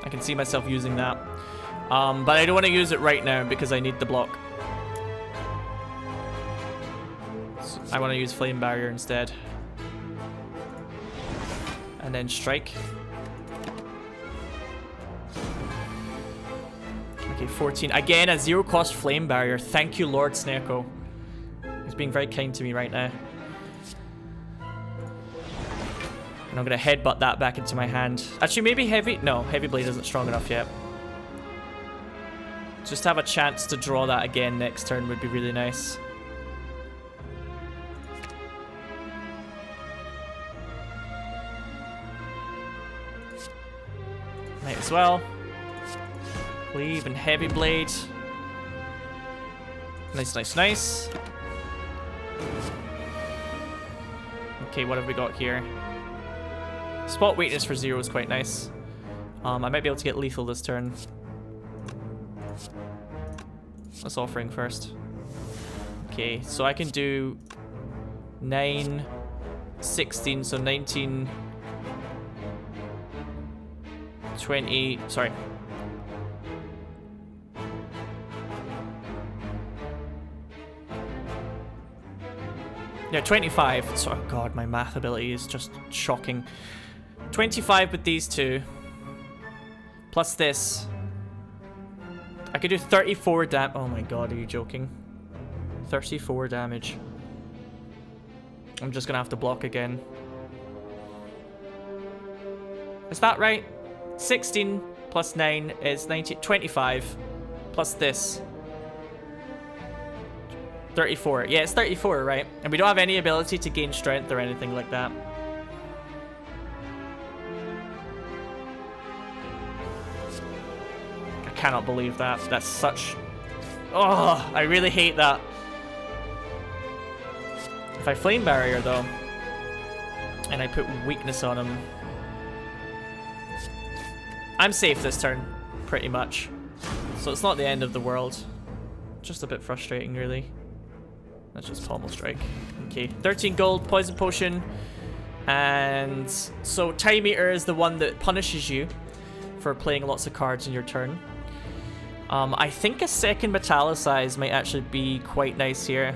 I can see myself using that. But I don't want to use it right now because I need the block. I want to use Flame Barrier instead. And then strike. Okay, 14. Again, a 0-cost Flame Barrier. Thank you, Lord Snecko. He's being very kind to me right now. And I'm going to headbutt that back into my hand. Actually, maybe heavy... No, heavy blade isn't strong enough yet. Just have a chance to draw that again next turn would be really nice. Might as well. Cleave and heavy blade. Nice, nice, nice. Okay, what have we got here? Spot weakness for 0 is quite nice. I might be able to get lethal this turn. Let's offering first. Okay, so I can do 9, 16, so 19, 20, sorry. Yeah, 25. So, oh god, my math ability is just shocking. 25 with these two. Plus this. I could do 34 damage. Oh my god, are you joking? 34 damage. I'm just gonna have to block again. Is that right? 16 plus 9 is 19, 25 plus this. 34. Yeah, it's 34, right? And we don't have any ability to gain strength or anything like that. I cannot believe that. That's such... Oh, I really hate that. If I flame barrier though, and I put weakness on him, I'm safe this turn, pretty much. So it's not the end of the world. Just a bit frustrating, really. Let's just pommel strike. Okay, 13 gold, poison potion, and so Time Meter is the one that punishes you for playing lots of cards in your turn. I think a second Metallicize might actually be quite nice here.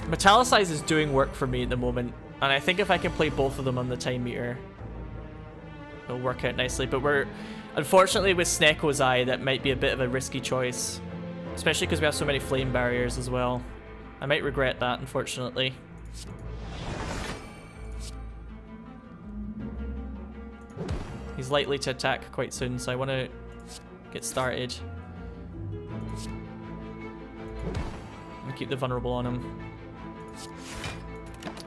Metallicize is doing work for me at the moment, and I think if I can play both of them on the Time Meter, it'll work out nicely. But we're, unfortunately with Snecko's Eye, that might be a bit of a risky choice, especially because we have so many flame barriers as well. I might regret that, unfortunately. He's likely to attack quite soon, so I want to get started and keep the vulnerable on him.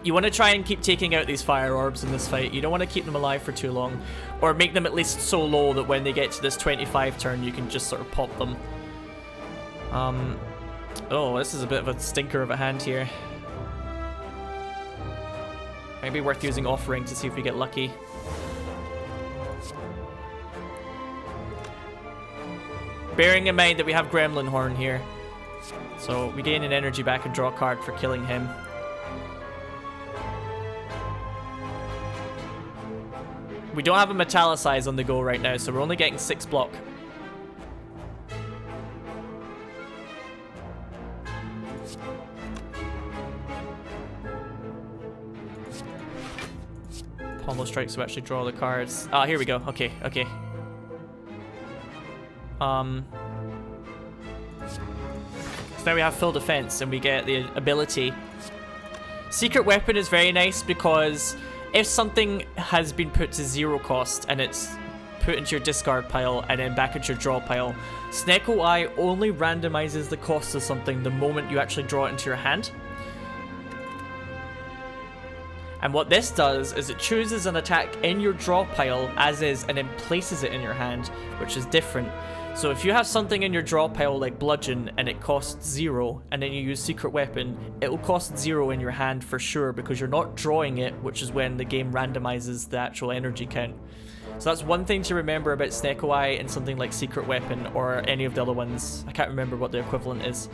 You want to try and keep taking out these fire orbs in this fight. You don't want to keep them alive for too long, or make them at least so low that when they get to this 25 turn you can just sort of pop them. Oh, this is a bit of a stinker of a hand here. Maybe worth using Offering to see if we get lucky. Bearing in mind that we have Gremlin Horn here, so we gain an energy back and draw a card for killing him. We don't have a Metallicize on the go right now, so we're only getting 6 block. Pommel strikes to actually draw the cards. Ah, here we go. Okay, okay. So now we have full defense and we get the ability. Secret Weapon is very nice because if something has been put to 0 cost and it's put into your discard pile and then back into your draw pile, Snecko Eye only randomizes the cost of something the moment you actually draw it into your hand. And what this does is it chooses an attack in your draw pile as is and then places it in your hand, which is different. So if you have something in your draw pile like Bludgeon and it costs 0 and then you use Secret Weapon, it will cost 0 in your hand for sure because you're not drawing it, which is when the game randomizes the actual energy count. So that's one thing to remember about Snecko Eye and something like Secret Weapon or any of the other ones. I can't remember what the equivalent is.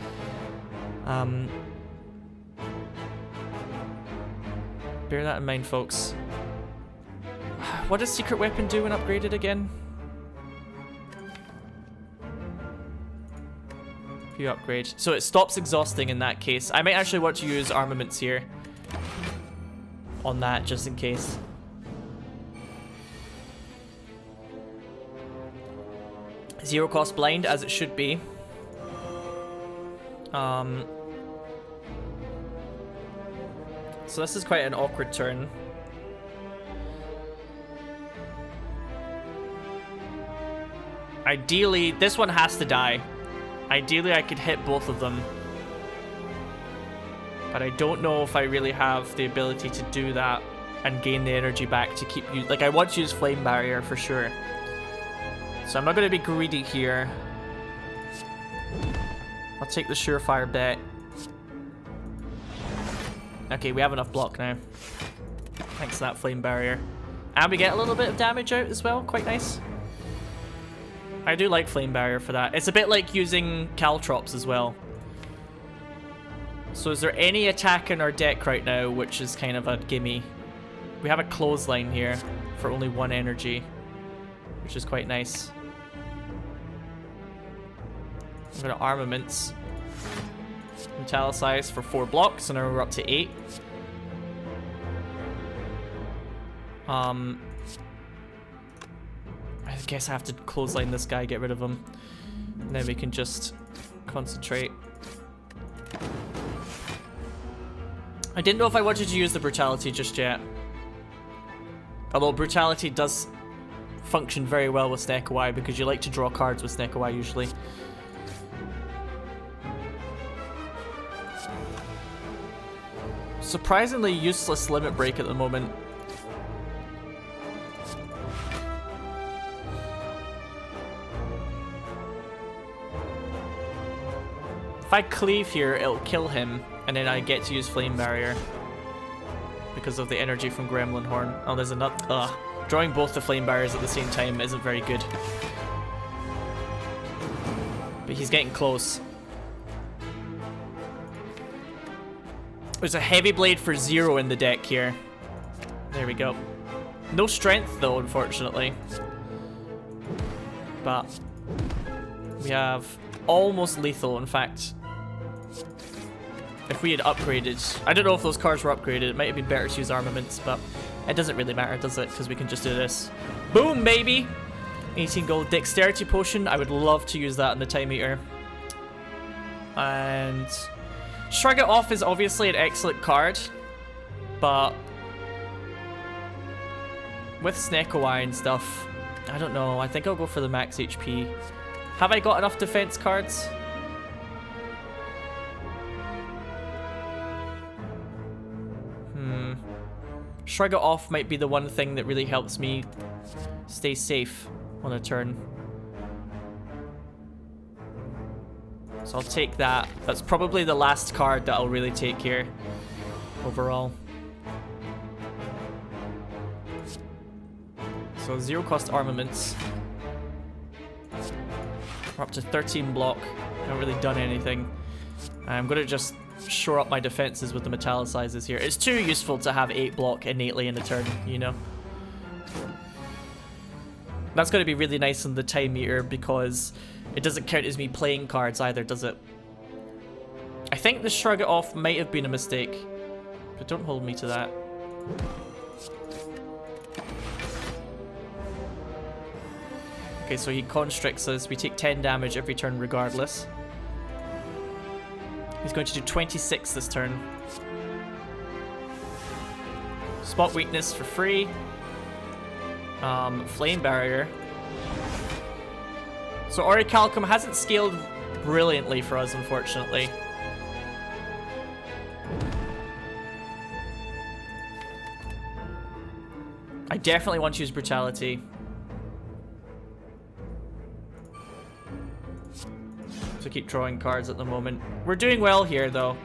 Bear that in mind, folks. What does Secret Weapon do when upgraded again? If you upgrade. So it stops exhausting in that case. I might actually want to use armaments here on that, just in case. Zero cost blind, as it should be. So this is quite an awkward turn. Ideally, this one has to die. Ideally, I could hit both of them. But I don't know if I really have the ability to do that and gain the energy back to keep you... Like, I want to use Flame Barrier for sure. So I'm not going to be greedy here. I'll take the surefire bet. Okay, we have enough block now. Thanks to that Flame Barrier. And we get a little bit of damage out as well. Quite nice. I do like Flame Barrier for that. It's a bit like using Caltrops as well. So is there any attack in our deck right now which is kind of a gimme? We have a Clothesline here for only 1 energy, which is quite nice. I'm going to Armaments. Metallicize for 4 blocks, and now we're up to 8. I guess I have to clothesline this guy, get rid of him. And then we can just concentrate. I didn't know if I wanted to use the Brutality just yet. Although Brutality does function very well with Snecko Eye because you like to draw cards with Snecko Eye usually. surprisingly useless limit break at the moment. If I cleave here, it'll kill him, and then I get to use Flame Barrier because of the energy from Gremlin Horn. Oh, there's another. Ugh. Drawing both the Flame Barriers at the same time isn't very good. But he's getting close. There's a Heavy Blade for 0 in the deck here. There we go. No strength though, unfortunately. But we have almost lethal, in fact. If we had upgraded, I don't know if those cards were upgraded, it might have been better to use armaments, but it doesn't really matter, does it? Because we can just do this. Boom, baby! 18 gold dexterity potion. I would love to use that in the Time Eater. And Shrug It Off is obviously an excellent card, but with Snecko Eye and stuff, I don't know. I think I'll go for the max HP. Have I got enough defense cards? Shrug It Off might be the one thing that really helps me stay safe on a turn. So I'll take that. That's probably the last card that I'll really take here overall. So 0 cost armaments. We're up to 13 block. Haven't really done anything. I'm going to just shore up my defenses with the metallicizers here. It's too useful to have 8 block innately in a turn, you know. That's going to be really nice in the Time Eater because it doesn't count as me playing cards either, does it? I think the Shrug It Off might have been a mistake, but don't hold me to that. Okay, so he constricts us. We take 10 damage every turn regardless. He's going to do 26 this turn. Spot weakness for free. Flame Barrier. So Orichalcum hasn't scaled brilliantly for us, unfortunately. I definitely want to use Brutality. So keep drawing cards at the moment. We're doing well here, though.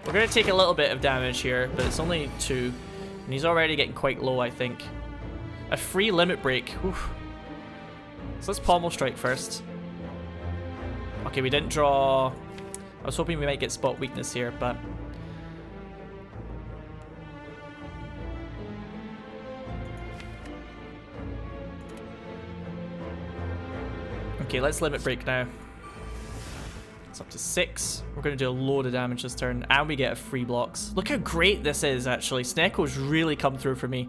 We're going to take a little bit of damage here, but it's only 2. And he's already getting quite low, I think. A free limit break. Oof. So let's Pommel Strike first. Okay, we didn't draw... I was hoping we might get spot weakness here, but... Okay, let's limit break now. It's up to 6. We're going to do a load of damage this turn, and we get a free blocks. Look how great this is, actually. Snecko's really come through for me.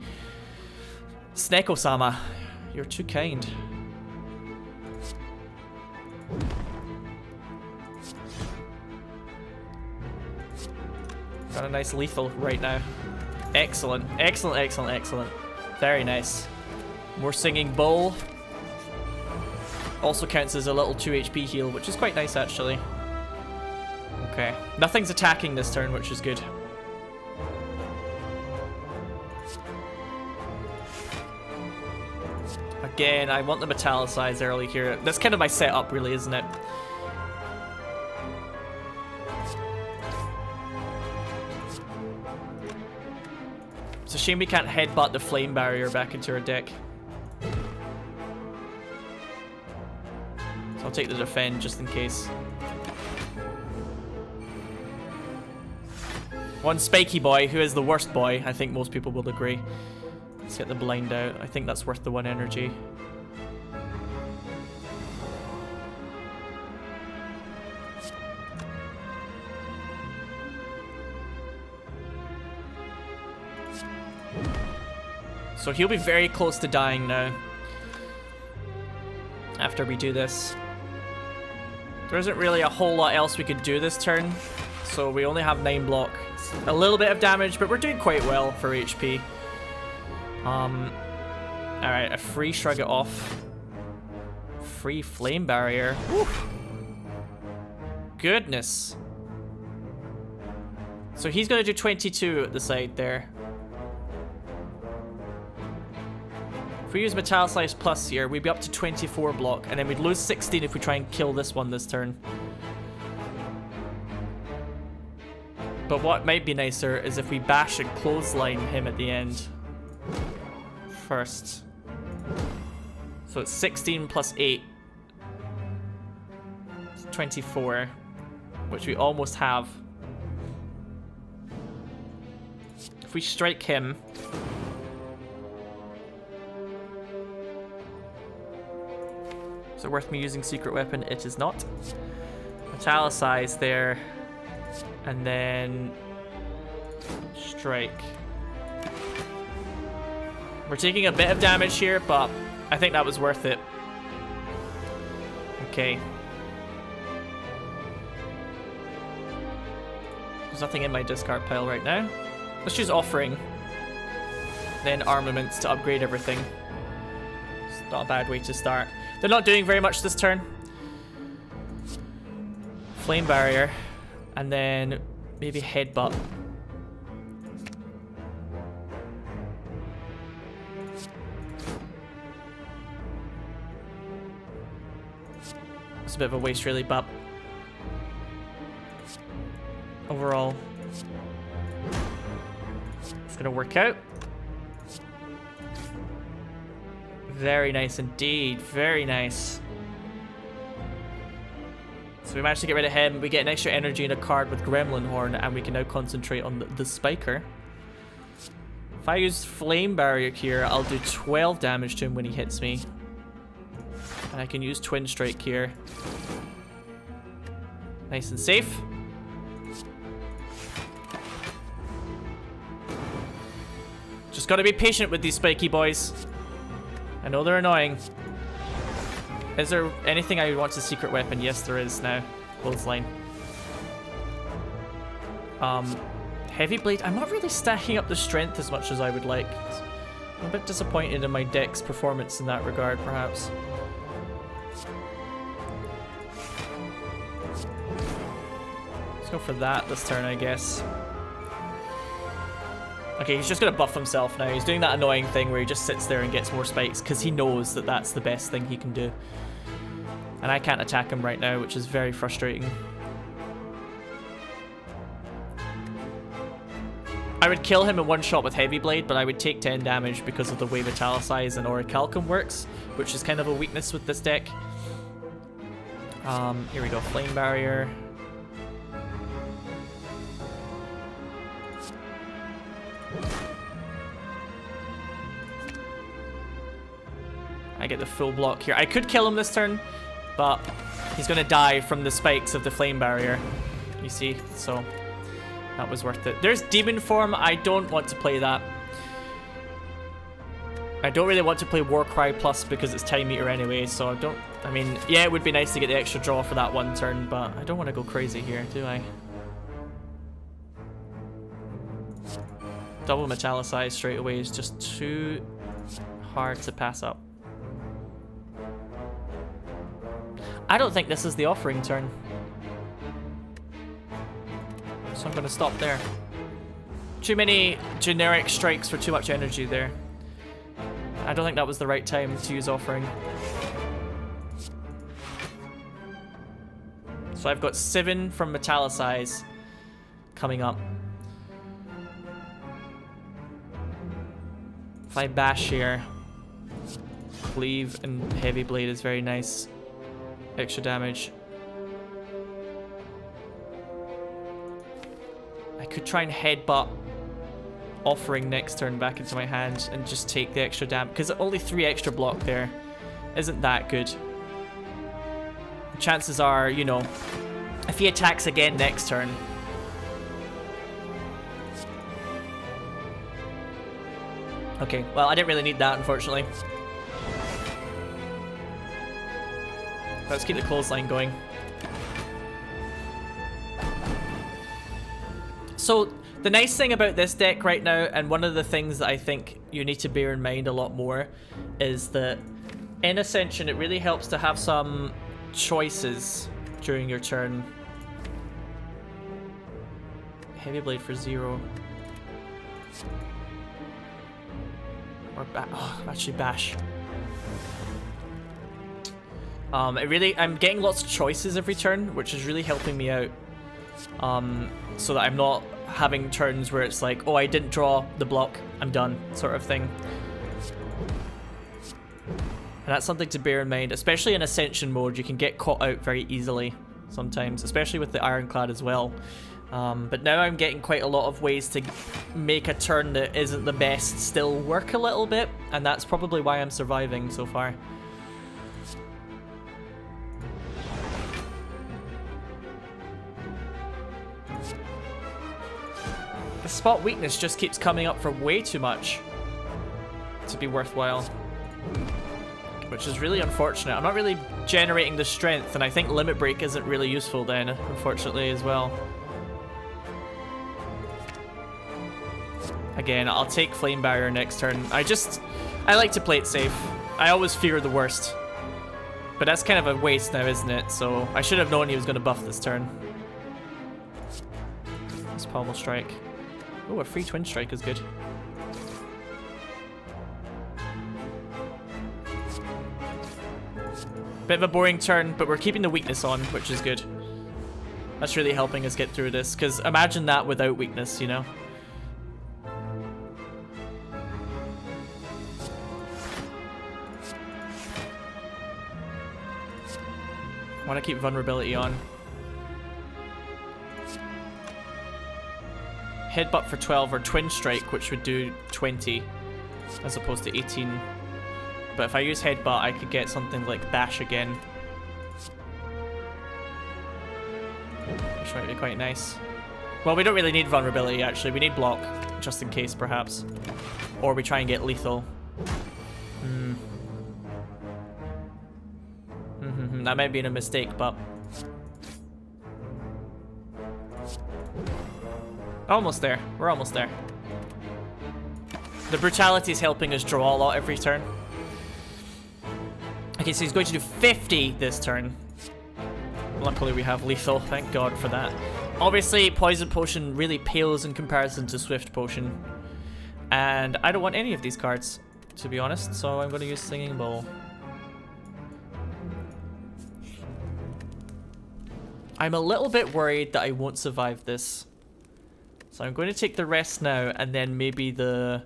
Snecko-sama, you're too kind. Got a nice lethal right now. Excellent, excellent, excellent, excellent. Very nice. More Singing Bowl. Also counts as a little 2 HP heal, which is quite nice, actually. Okay. Nothing's attacking this turn, which is good. Again, I want the Metallicize early here. That's kind of my setup, really, isn't it? It's a shame we can't headbutt the Flame Barrier back into our deck. So I'll take the defend just in case. One Spiky Boy, who is the worst boy, I think most people will agree. Let's get the blind out. I think that's worth the 1 energy. So he'll be very close to dying now. After we do this. There isn't really a whole lot else we could do this turn. So we only have 9 block. It's a little bit of damage, but we're doing quite well for HP. Alright, a free Shrug It Off. Free Flame Barrier. Woo. Goodness. So he's going to do 22 at the side there. If we use Metallicized Plus here, we'd be up to 24 block, and then we'd lose 16 if we try and kill this one this turn. But what might be nicer is if we bash and clothesline him at the end first. So it's 16 plus 8. It's 24, which we almost have. If we strike him... Is it worth me using Secret Weapon? It is not. Metallicize there. And then... strike. We're taking a bit of damage here, but I think that was worth it. Okay. There's nothing in my discard pile right now. Let's use Offering. Then Armaments to upgrade everything. It's not a bad way to start. They're not doing very much this turn. Flame Barrier. And then maybe Headbutt. It's a bit of a waste really, but overall it's gonna work out. Very nice indeed, very nice. So we managed to get rid of him. We get an extra energy and a card with Gremlin Horn, and we can now concentrate on the Spiker. If I use Flame Barrier here, I'll do 12 damage to him when he hits me. And I can use Twin Strike here. Nice and safe. Just gotta be patient with these spiky boys. I know they're annoying. Is there anything I want to Secret Weapon? Yes, there is now. Clothesline. Heavy Blade. I'm not really stacking up the strength as much as I would like. I'm a bit disappointed in my deck's performance in that regard, perhaps. Let's go for that this turn, I guess. Okay, he's just gonna buff himself now. He's doing that annoying thing where he just sits there and gets more spikes because he knows that that's the best thing he can do. And I can't attack him right now, which is very frustrating. I would kill him in one shot with Heavy Blade, but I would take 10 damage because of the way Metallicize and Orichalcum works, which is kind of a weakness with this deck. Here we go, Flame Barrier. I get the full block here. I could kill him this turn, but he's going to die from the spikes of the Flame Barrier. You see? So that was worth it. There's Demon Form. I don't want to play that. I don't really want to play Warcry Plus because it's Time Eater anyway, so I don't... I mean, yeah, it would be nice to get the extra draw for that one turn, but I don't want to go crazy here, do I? Double Metallicize straight away is just too hard to pass up. I don't think this is the Offering turn. So I'm going to stop there. Too many generic strikes for too much energy there. I don't think that was the right time to use Offering. So I've got 7 from Metallicize coming up. If I bash here, Cleave and Heavy Blade is very nice. Extra damage. I could try and headbutt Offering next turn back into my hand and just take the extra damage, because only 3 extra block there isn't that good. Chances are, you know, if he attacks again next turn, okay, well, I didn't really need that, unfortunately. Let's keep the clothesline going. So, the nice thing about this deck right now, and one of the things that I think you need to bear in mind a lot more, is that in Ascension, it really helps to have some choices during your turn. Heavy blade for 0. Or actually bash. I'm getting lots of choices every turn, which is really helping me out. So that I'm not having turns where it's like, oh, I didn't draw the block, I'm done, sort of thing. And that's something to bear in mind, especially in Ascension mode. You can get caught out very easily sometimes, especially with the Ironclad as well. But now I'm getting quite a lot of ways to make a turn that isn't the best still work a little bit, and that's probably why I'm surviving so far. The spot weakness just keeps coming up for way too much to be worthwhile, which is really unfortunate. I'm not really generating the strength, and I think Limit Break isn't really useful then, unfortunately, as well. Again, I'll take Flame Barrier next turn. I like to play it safe. I always fear the worst. But that's kind of a waste now, isn't it? So I should have known he was going to buff this turn. Let's Pommel Strike. Oh, a free Twin Strike is good. Bit of a boring turn, but we're keeping the weakness on, which is good. That's really helping us get through this, because imagine that without weakness, you know? I want to keep vulnerability on. Headbutt for 12 or Twin Strike, which would do 20 as opposed to 18. But if I use Headbutt, I could get something like Bash again, which might be quite nice. Well, we don't really need vulnerability, actually. We need block, just in case, perhaps. Or we try and get lethal. That might be a mistake, but... Almost there. We're almost there. The brutality is helping us draw a lot every turn. Okay, so he's going to do 50 this turn. Luckily we have lethal, thank god for that. Obviously, Poison Potion really pales in comparison to Swift Potion. And I don't want any of these cards, to be honest, so I'm going to use Singing Bowl. I'm a little bit worried that I won't survive this. So I'm going to take the rest now, and then maybe the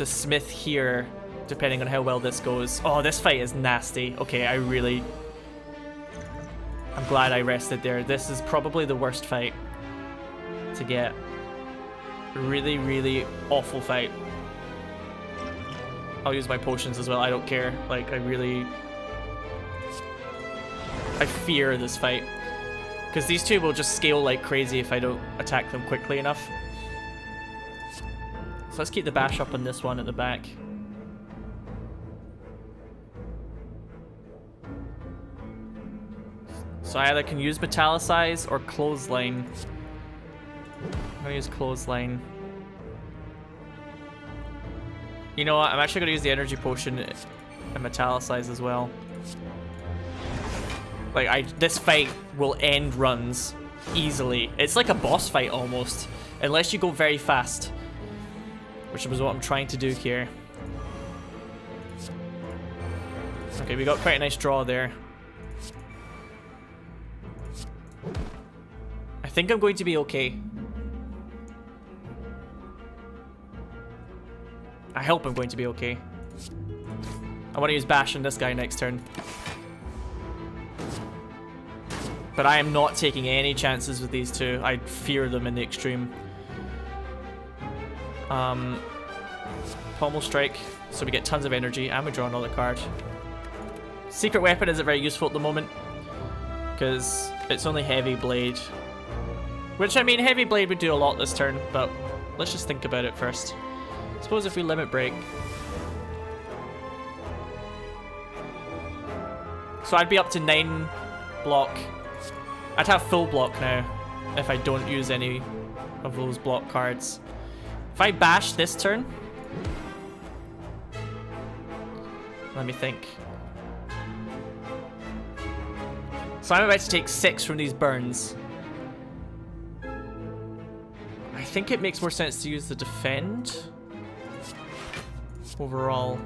Smith here, depending on how well this goes. Oh, this fight is nasty. Okay, I'm glad I rested there. This is probably the worst fight to get. Really, really awful fight. I'll use my potions as well, I don't care. Like, I fear this fight. Because these two will just scale like crazy if I don't attack them quickly enough. So let's keep the bash up on this one at the back. So I either can use Metallicize or Clothesline. I'm gonna use Clothesline. You know what? I'm actually gonna use the Energy Potion and Metallicize as well. Like, this fight will end runs easily. It's like a boss fight almost, unless you go very fast, which was what I'm trying to do here. Okay, we got quite a nice draw there. I think I'm going to be okay. I hope I'm going to be okay. I want to use Bash on this guy next turn. But I am not taking any chances with these two. I fear them in the extreme. Pommel Strike, so we get tons of energy, and we draw another card. Secret Weapon isn't very useful at the moment, because it's only Heavy Blade. Which, I mean, Heavy Blade would do a lot this turn, but let's just think about it first. Suppose if we Limit Break. So I'd be up to 9 block. I'd have full block now if I don't use any of those block cards. If I bash this turn... Let me think. So I'm about to take 6 from these burns. think it makes more sense to use the defend overall.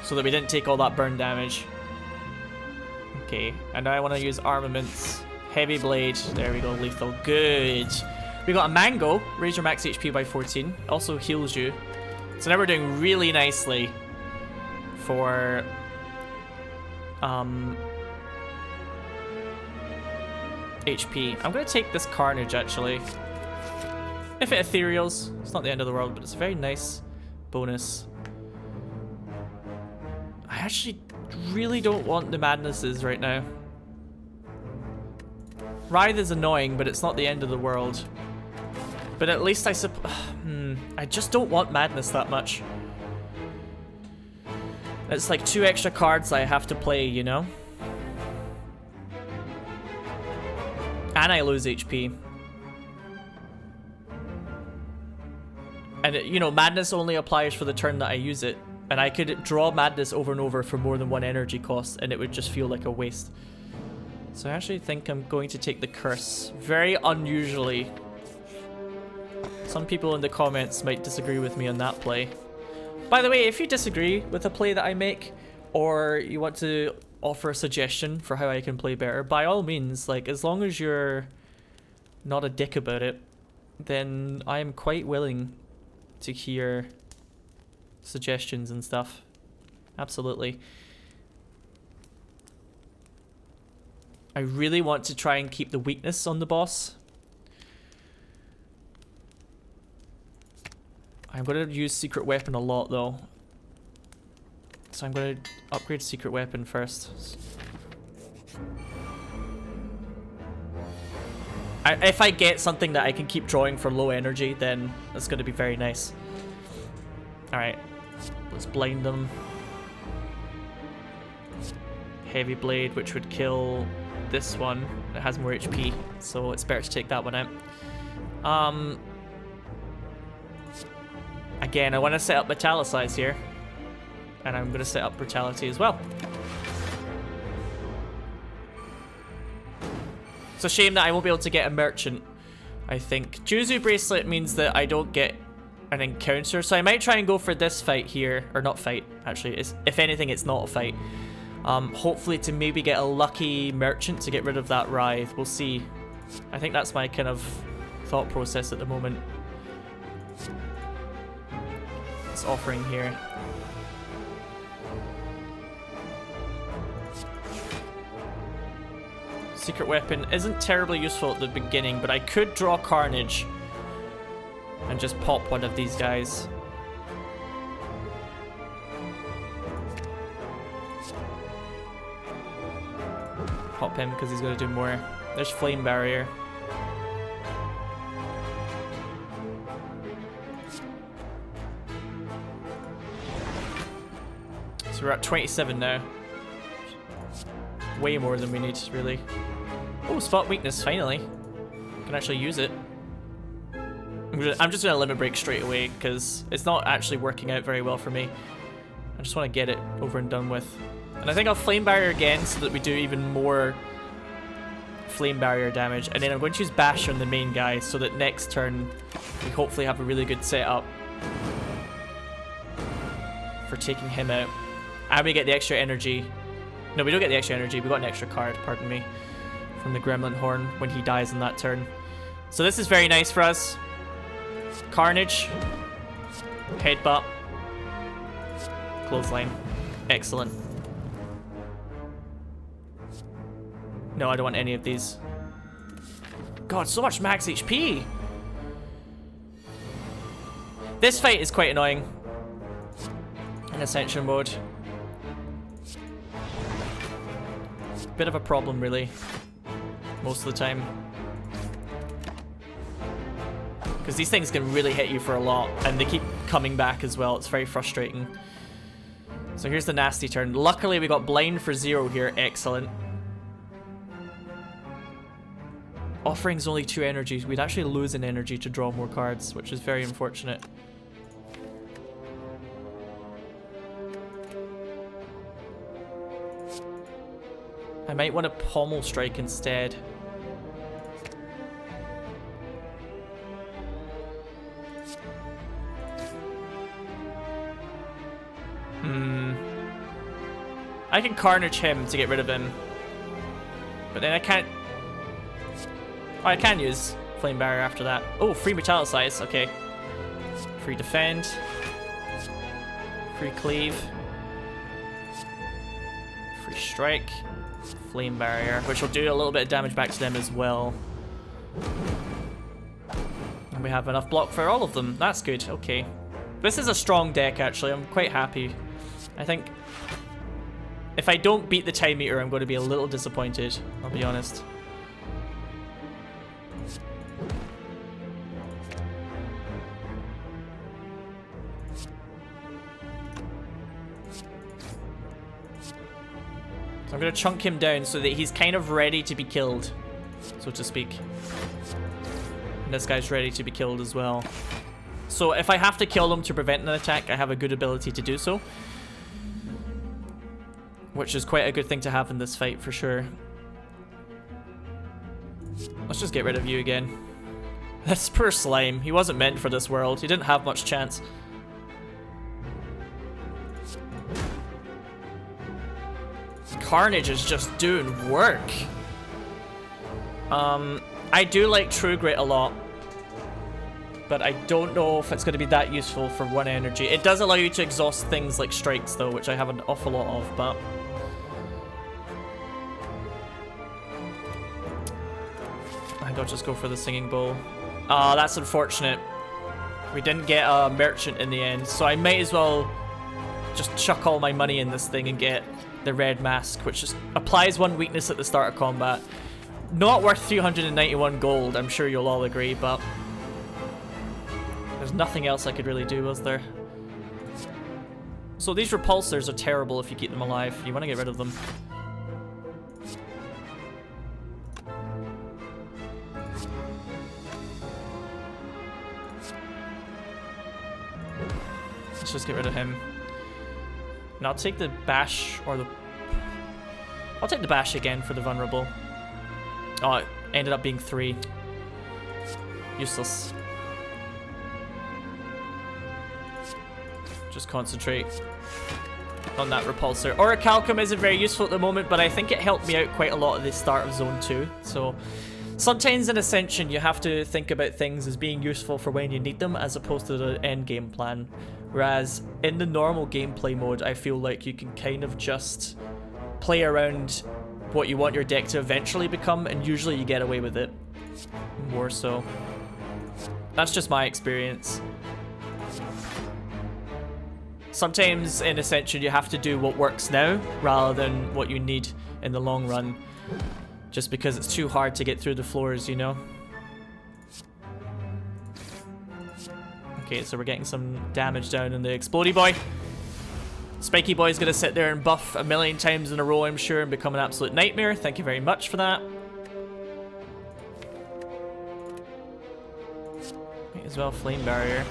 So that we didn't take all that burn damage. Okay, and now I want to use armaments. Heavy blade. There we go, lethal. Good. We got a mango. Raise your max HP by 14. Also heals you. So now we're doing really nicely for HP. I'm going to take this Carnage, actually. If it ethereals, it's not the end of the world, but it's a very nice bonus. I actually really don't want the Madnesses right now. Writhe is annoying, but it's not the end of the world. But at least I just don't want Madness that much. It's like 2 extra cards I have to play, you know? And I lose HP. And, you know, Madness only applies for the turn that I use it. And I could draw Madness over and over for more than 1 energy cost, and it would just feel like a waste. So I actually think I'm going to take the Curse. Very unusually. Some people in the comments might disagree with me on that play. By the way, if you disagree with a play that I make, or you want to offer a suggestion for how I can play better, by all means, like, as long as you're not a dick about it, then I am quite willing to hear suggestions and stuff. Absolutely. I really want to try and keep the weakness on the boss. I'm going to use Secret Weapon a lot though. So I'm going to upgrade Secret Weapon first. If I get something that I can keep drawing for low energy, then that's going to be very nice. Alright, let's blind them. Heavy Blade, which would kill this one. It has more HP, so it's better to take that one out. Again, I want to set up Metallicize here. And I'm going to set up Brutality as well. It's a shame that I won't be able to get a Merchant, I think. Juzu Bracelet means that I don't get an encounter, so I might try and go for this fight here. Or not fight, actually. If anything, it's not a fight. Hopefully to maybe get a lucky Merchant to get rid of that Writhe. We'll see. I think that's my kind of thought process at the moment. It's offering here. Secret Weapon isn't terribly useful at the beginning, but I could draw Carnage and just pop one of these guys. Pop him because he's going to do more. There's Flame Barrier. So we're at 27 now. Way more than we need, really. Oh, Spot Weakness, finally. Can actually use it. I'm just going to Limit Break straight away because it's not actually working out very well for me. I just want to get it over and done with. And I think I'll Flame Barrier again so that we do even more Flame Barrier damage. And then I'm going to use Bash on the main guy so that next turn we hopefully have a really good setup for taking him out. And we get the extra energy. No, we don't get the extra energy. We got an extra card, pardon me, from the Gremlin Horn when he dies on that turn. So this is very nice for us. Carnage. Headbutt. Clothesline. Excellent. No, I don't want any of these. God, so much max HP. This fight is quite annoying in Ascension mode. Bit of a problem, really, most of the time. Because these things can really hit you for a lot, and they keep coming back as well. It's very frustrating. So here's the nasty turn. Luckily, we got Blind for 0 here. Excellent. Offering's only 2 energies. We'd actually lose an energy to draw more cards, which is very unfortunate. I might want to Pommel Strike instead. I can Carnage him to get rid of him. But then I can't... Oh, I can use Flame Barrier after that. Oh, free Metallicize. Okay. Free Defend. Free Cleave. Free Strike. Flame Barrier, which will do a little bit of damage back to them as well. And we have enough block for all of them. That's good. Okay. This is a strong deck, actually. I'm quite happy. I think if I don't beat the Time Eater, I'm going to be a little disappointed. I'll be honest. So I'm going to chunk him down so that he's kind of ready to be killed, so to speak. And this guy's ready to be killed as well. So if I have to kill them to prevent an attack, I have a good ability to do so. Which is quite a good thing to have in this fight, for sure. Let's just get rid of you again. This poor slime. He wasn't meant for this world. He didn't have much chance. Carnage is just doing work. I do like True Grit a lot, but I don't know if it's going to be that useful for one energy. It does allow you to exhaust things like strikes though, which I have an awful lot of, but I think I'll just go for the Singing Bowl. That's unfortunate. We didn't get a merchant in the end, so I might as well just chuck all my money in this thing and get the red mask, which just applies one weakness at the start of combat. Not worth 391 gold, I'm sure you'll all agree, but there's nothing else I could really do, was there? So these repulsors are terrible if you keep them alive. You want to get rid of them. Let's just get rid of him. And I'll take the bash, or the... I'll take the bash again for the vulnerable. Oh, it ended up being 3. Useless. Just concentrate on that repulsor. Orichalcum isn't very useful at the moment, but I think it helped me out quite a lot at the start of Zone 2. So sometimes in Ascension, you have to think about things as being useful for when you need them, as opposed to the end game plan. Whereas in the normal gameplay mode, I feel like you can kind of just play around what you want your deck to eventually become, and usually you get away with it more so. That's just my experience. Sometimes in Ascension you have to do what works now rather than what you need in the long run, just because it's too hard to get through the floors, you know? Okay, so we're getting some damage down in the Explodey Boy. Spiky Boy's gonna sit there and buff a million times in a row, I'm sure, and become an absolute nightmare. Thank you very much for that. Might as well Flame Barrier.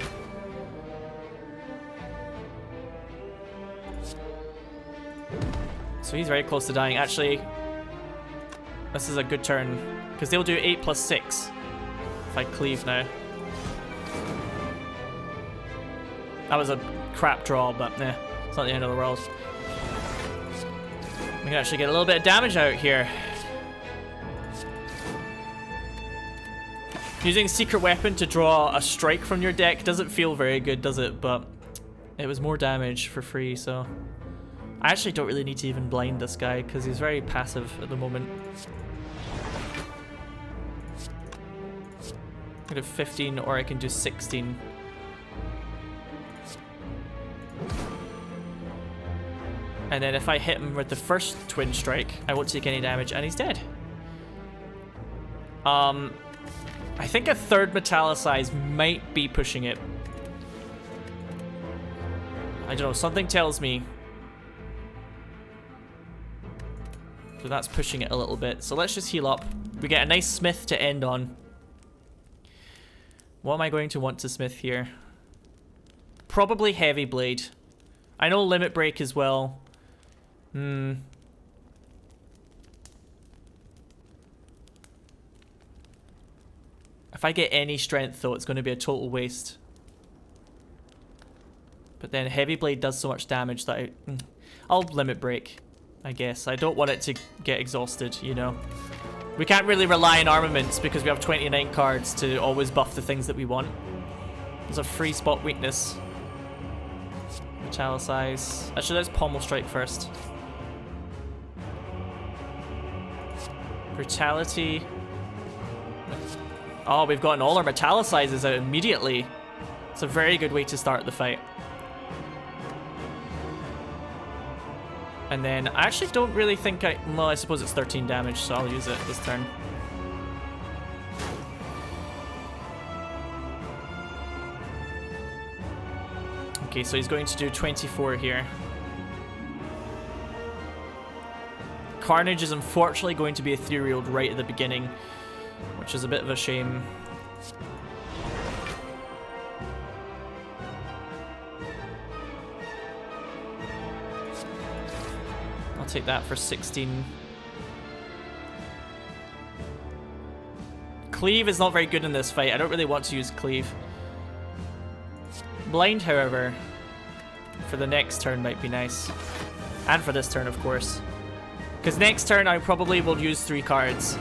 So he's very close to dying. Actually, this is a good turn, because they'll do 8 plus 6 if I cleave now. That was a crap draw, but nah, it's not the end of the world. We can actually get a little bit of damage out here. Using Secret Weapon to draw a strike from your deck doesn't feel very good, does it? But it was more damage for free, so... I actually don't really need to even blind this guy, because he's very passive at the moment. I can do 15, or I can do 16. And then if I hit him with the first Twin Strike, I won't take any damage, and he's dead. I think a third Metallicize might be pushing it. I don't know, something tells me. So that's pushing it a little bit. So let's just heal up. We get a nice Smith to end on. What am I going to want to Smith here? Probably Heavy Blade. I know Limit Break as well. If I get any strength though, it's going to be a total waste. But then Heavy Blade does so much damage that I'll Limit Break, I guess. I don't want it to get exhausted, you know. We can't really rely on armaments because we have 29 cards to always buff the things that we want. There's a free spot weakness. Metallicize. Actually, let's Pommel Strike first. Brutality. Oh, we've gotten all our Metallicizes out immediately. It's a very good way to start the fight. And then I actually don't really think well, I suppose it's 13 damage, so I'll use it this turn. Okay, so he's going to do 24 here. Carnage is unfortunately going to be etherealed right at the beginning, which is a bit of a shame. I'll take that for 16. Cleave is not very good in this fight. I don't really want to use Cleave. Blind, however, for the next turn might be nice. And for this turn, of course. Because next turn I probably will use 3 cards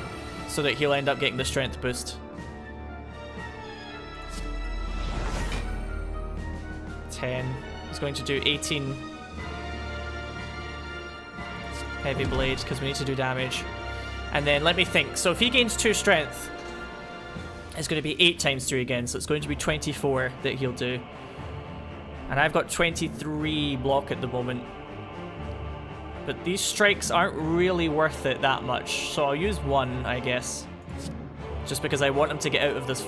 so that he'll end up getting the strength boost. 10. He's going to do 18 Heavy Blade because we need to do damage. And then let me think. So if he gains 2 strength, it's going to be 8 times 3 again. So it's going to be 24 that he'll do. And I've got 23 block at the moment. But these strikes aren't really worth it that much. So I'll use 1, I guess. Just because I want him to get out of this.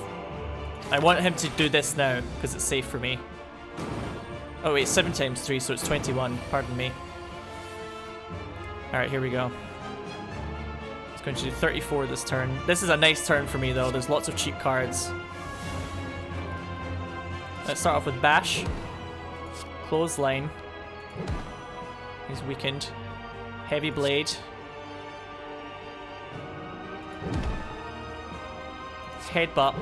I want him to do this now, because it's safe for me. Oh wait, 7 times 3, so it's 21. Pardon me. Alright, here we go. It's going to do 34 this turn. This is a nice turn for me, though. There's lots of cheap cards. Let's start off with Bash. Clothesline. He's weakened. Heavy Blade. Headbutt.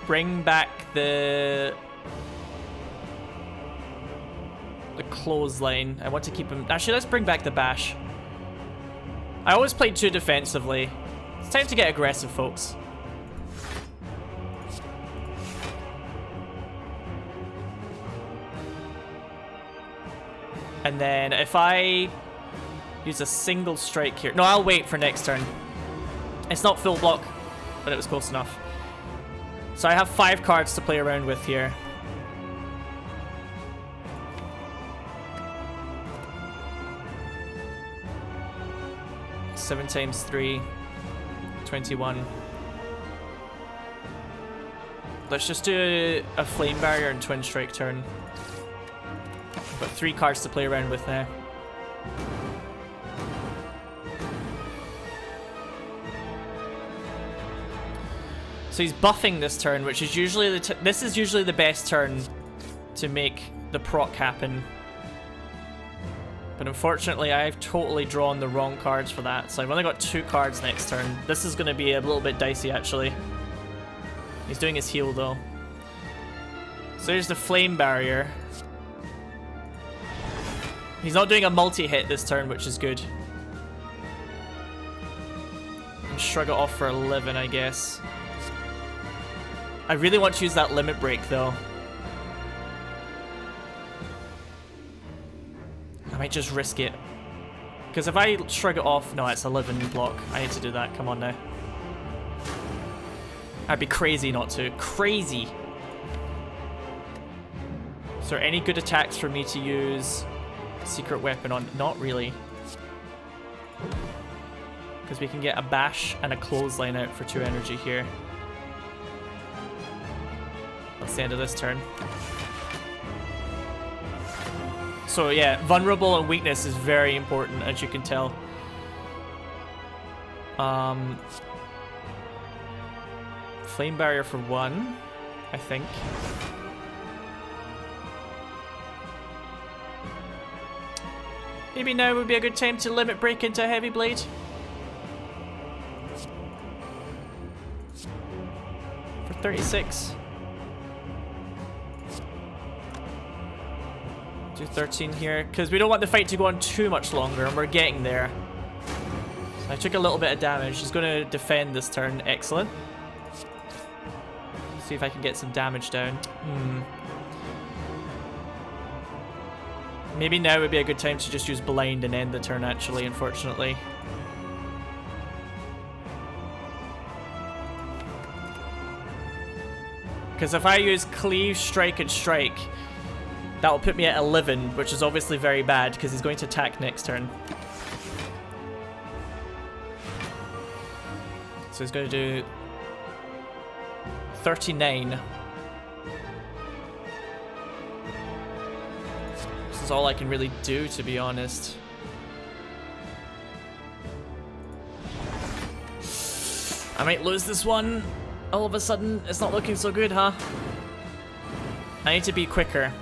Bring back the Clothesline. I want to keep him. Actually, let's bring back the Bash. I always played too defensively. It's time to get aggressive, folks. And then if I use a single strike here. No, I'll wait for next turn. It's not full block, but it was close enough. So I have 5 cards to play around with here. Seven times 3, 21. Let's just do a Flame Barrier and Twin Strike turn. I've got 3 cards to play around with now. So he's buffing this turn, which is usually this is usually the best turn to make the proc happen. But unfortunately, I've totally drawn the wrong cards for that. So I've only got 2 cards next turn. This is going to be a little bit dicey, actually. He's doing his heal, though. So here's the Flame Barrier. He's not doing a multi-hit this turn, which is good. And shrug it off for 11, I guess. I really want to use that Limit Break, though. I might just risk it. Because if I shrug it off... No, it's 11 block. I need to do that. Come on now. I'd be crazy not to. Crazy! Is there any good attacks for me to use Secret Weapon on? Not really. Because we can get a Bash and a Clothesline out for 2 energy here. That's the end of this turn. So yeah, vulnerable and weakness is very important, as you can tell. Flame Barrier for 1, I think. Maybe now would be a good time to Limit Break into Heavy Blade. For 36. Do 13 here, because we don't want the fight to go on too much longer, and we're getting there. So I took a little bit of damage. He's going to defend this turn. Excellent. See if I can get some damage down. Maybe now would be a good time to just use blind and end the turn, actually, unfortunately. Because if I use cleave, strike, and strike, that will put me at 11, which is obviously very bad because he's going to attack next turn. So he's going to do 39. This is all I can really do, to be honest. I might lose this one. All of a sudden, it's not looking so good, huh? I need to be quicker.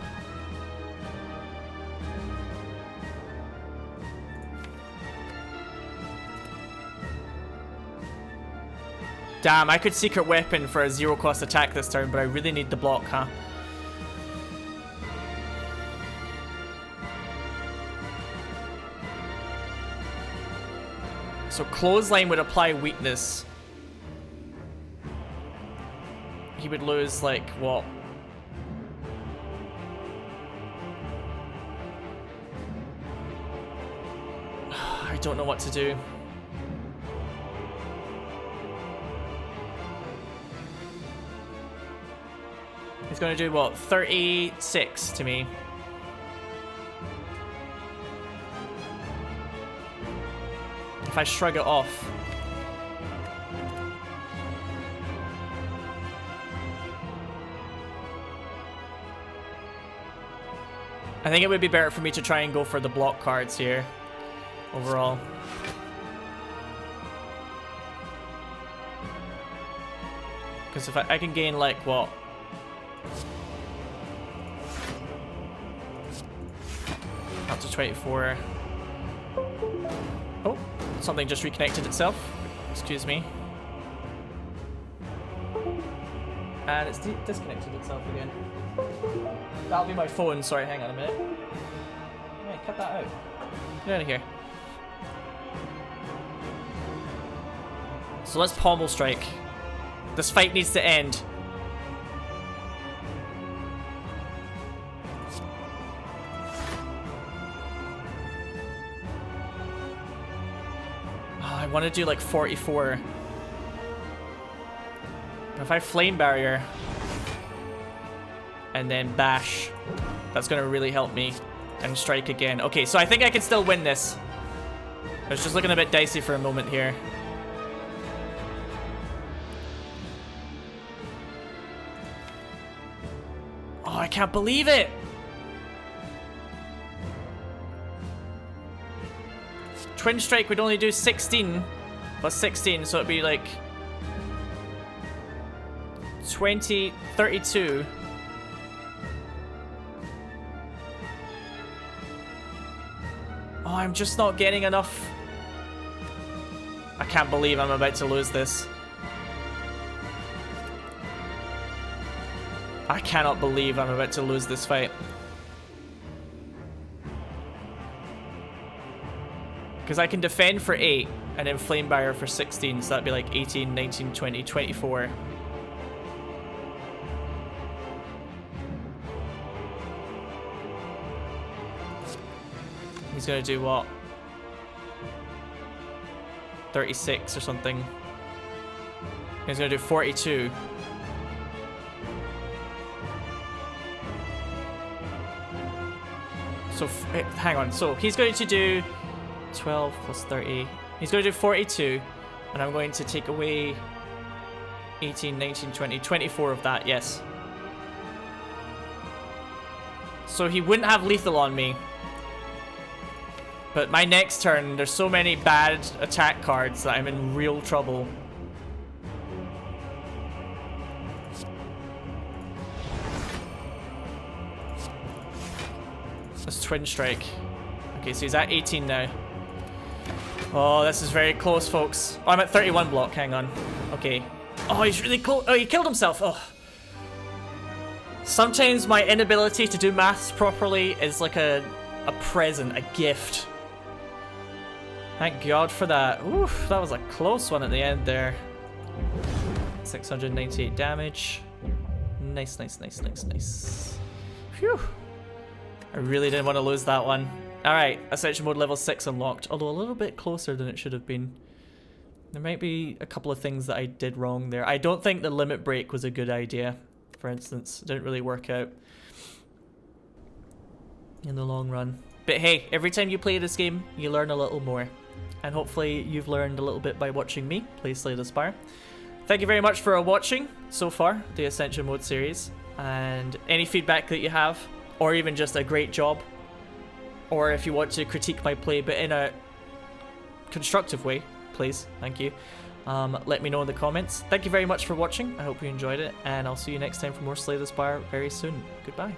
Damn, I could Secret Weapon for a 0-cost attack this turn, but I really need the block, huh? So Clothesline would apply weakness. He would lose, like, what? I don't know what to do. He's going to do, what, 36 to me. If I shrug it off. I think it would be better for me to try and go for the block cards here, overall. Because if I can gain, like, what? Up to 24. Oh, something just reconnected itself. Excuse me. And it's disconnected itself again. That'll be my phone. Sorry, hang on a minute. Hey, cut that out. Get out of here. So let's pommel strike. This fight needs to end. Oh, I want to do like 44. If I flame barrier and then bash, that's going to really help me. And strike again. Okay, so I think I can still win this. I was just looking a bit dicey for a moment here. Oh, I can't believe it! Twin strike would only do 16 plus 16, so it'd be like 20, 32. Oh, I'm just not getting enough. I can't believe I'm about to lose this. I cannot believe I'm about to lose this fight. Because I can defend for 8 and then flame barrier for 16, so that'd be like 18, 19, 20, 24. He's gonna do what? 36 or something. He's gonna do 42. So, hang on. So, he's going to do 12 plus 30. He's going to do 42. And I'm going to take away 18, 19, 20, 24 of that, yes. So, he wouldn't have lethal on me. But my next turn, there's so many bad attack cards that I'm in real trouble. That's twin strike. Okay, so he's at 18 now. Oh, this is very close, folks. Oh, I'm at 31 block. Hang on. Okay. Oh, he's really close. Oh, he killed himself. Oh. Sometimes my inability to do maths properly is like a present, a gift. Thank God for that. Oof, that was a close one at the end there. 698 damage. Nice, nice, nice, nice, nice. Phew. I really didn't want to lose that one. Alright, Ascension mode level 6 unlocked, although a little bit closer than it should have been. There might be a couple of things that I did wrong there. I don't think the limit break was a good idea, for instance. It didn't really work out in the long run. But hey, every time you play this game, you learn a little more. And hopefully you've learned a little bit by watching me play Slay the Spire. Thank you very much for watching so far, the Ascension mode series. And any feedback that you have, or even just a great job, or if you want to critique my play but in a constructive way, please, thank you. Let me know in the comments. Thank you very much for watching. I hope you enjoyed it, and I'll see you next time for more Slay the Spire very soon. Goodbye.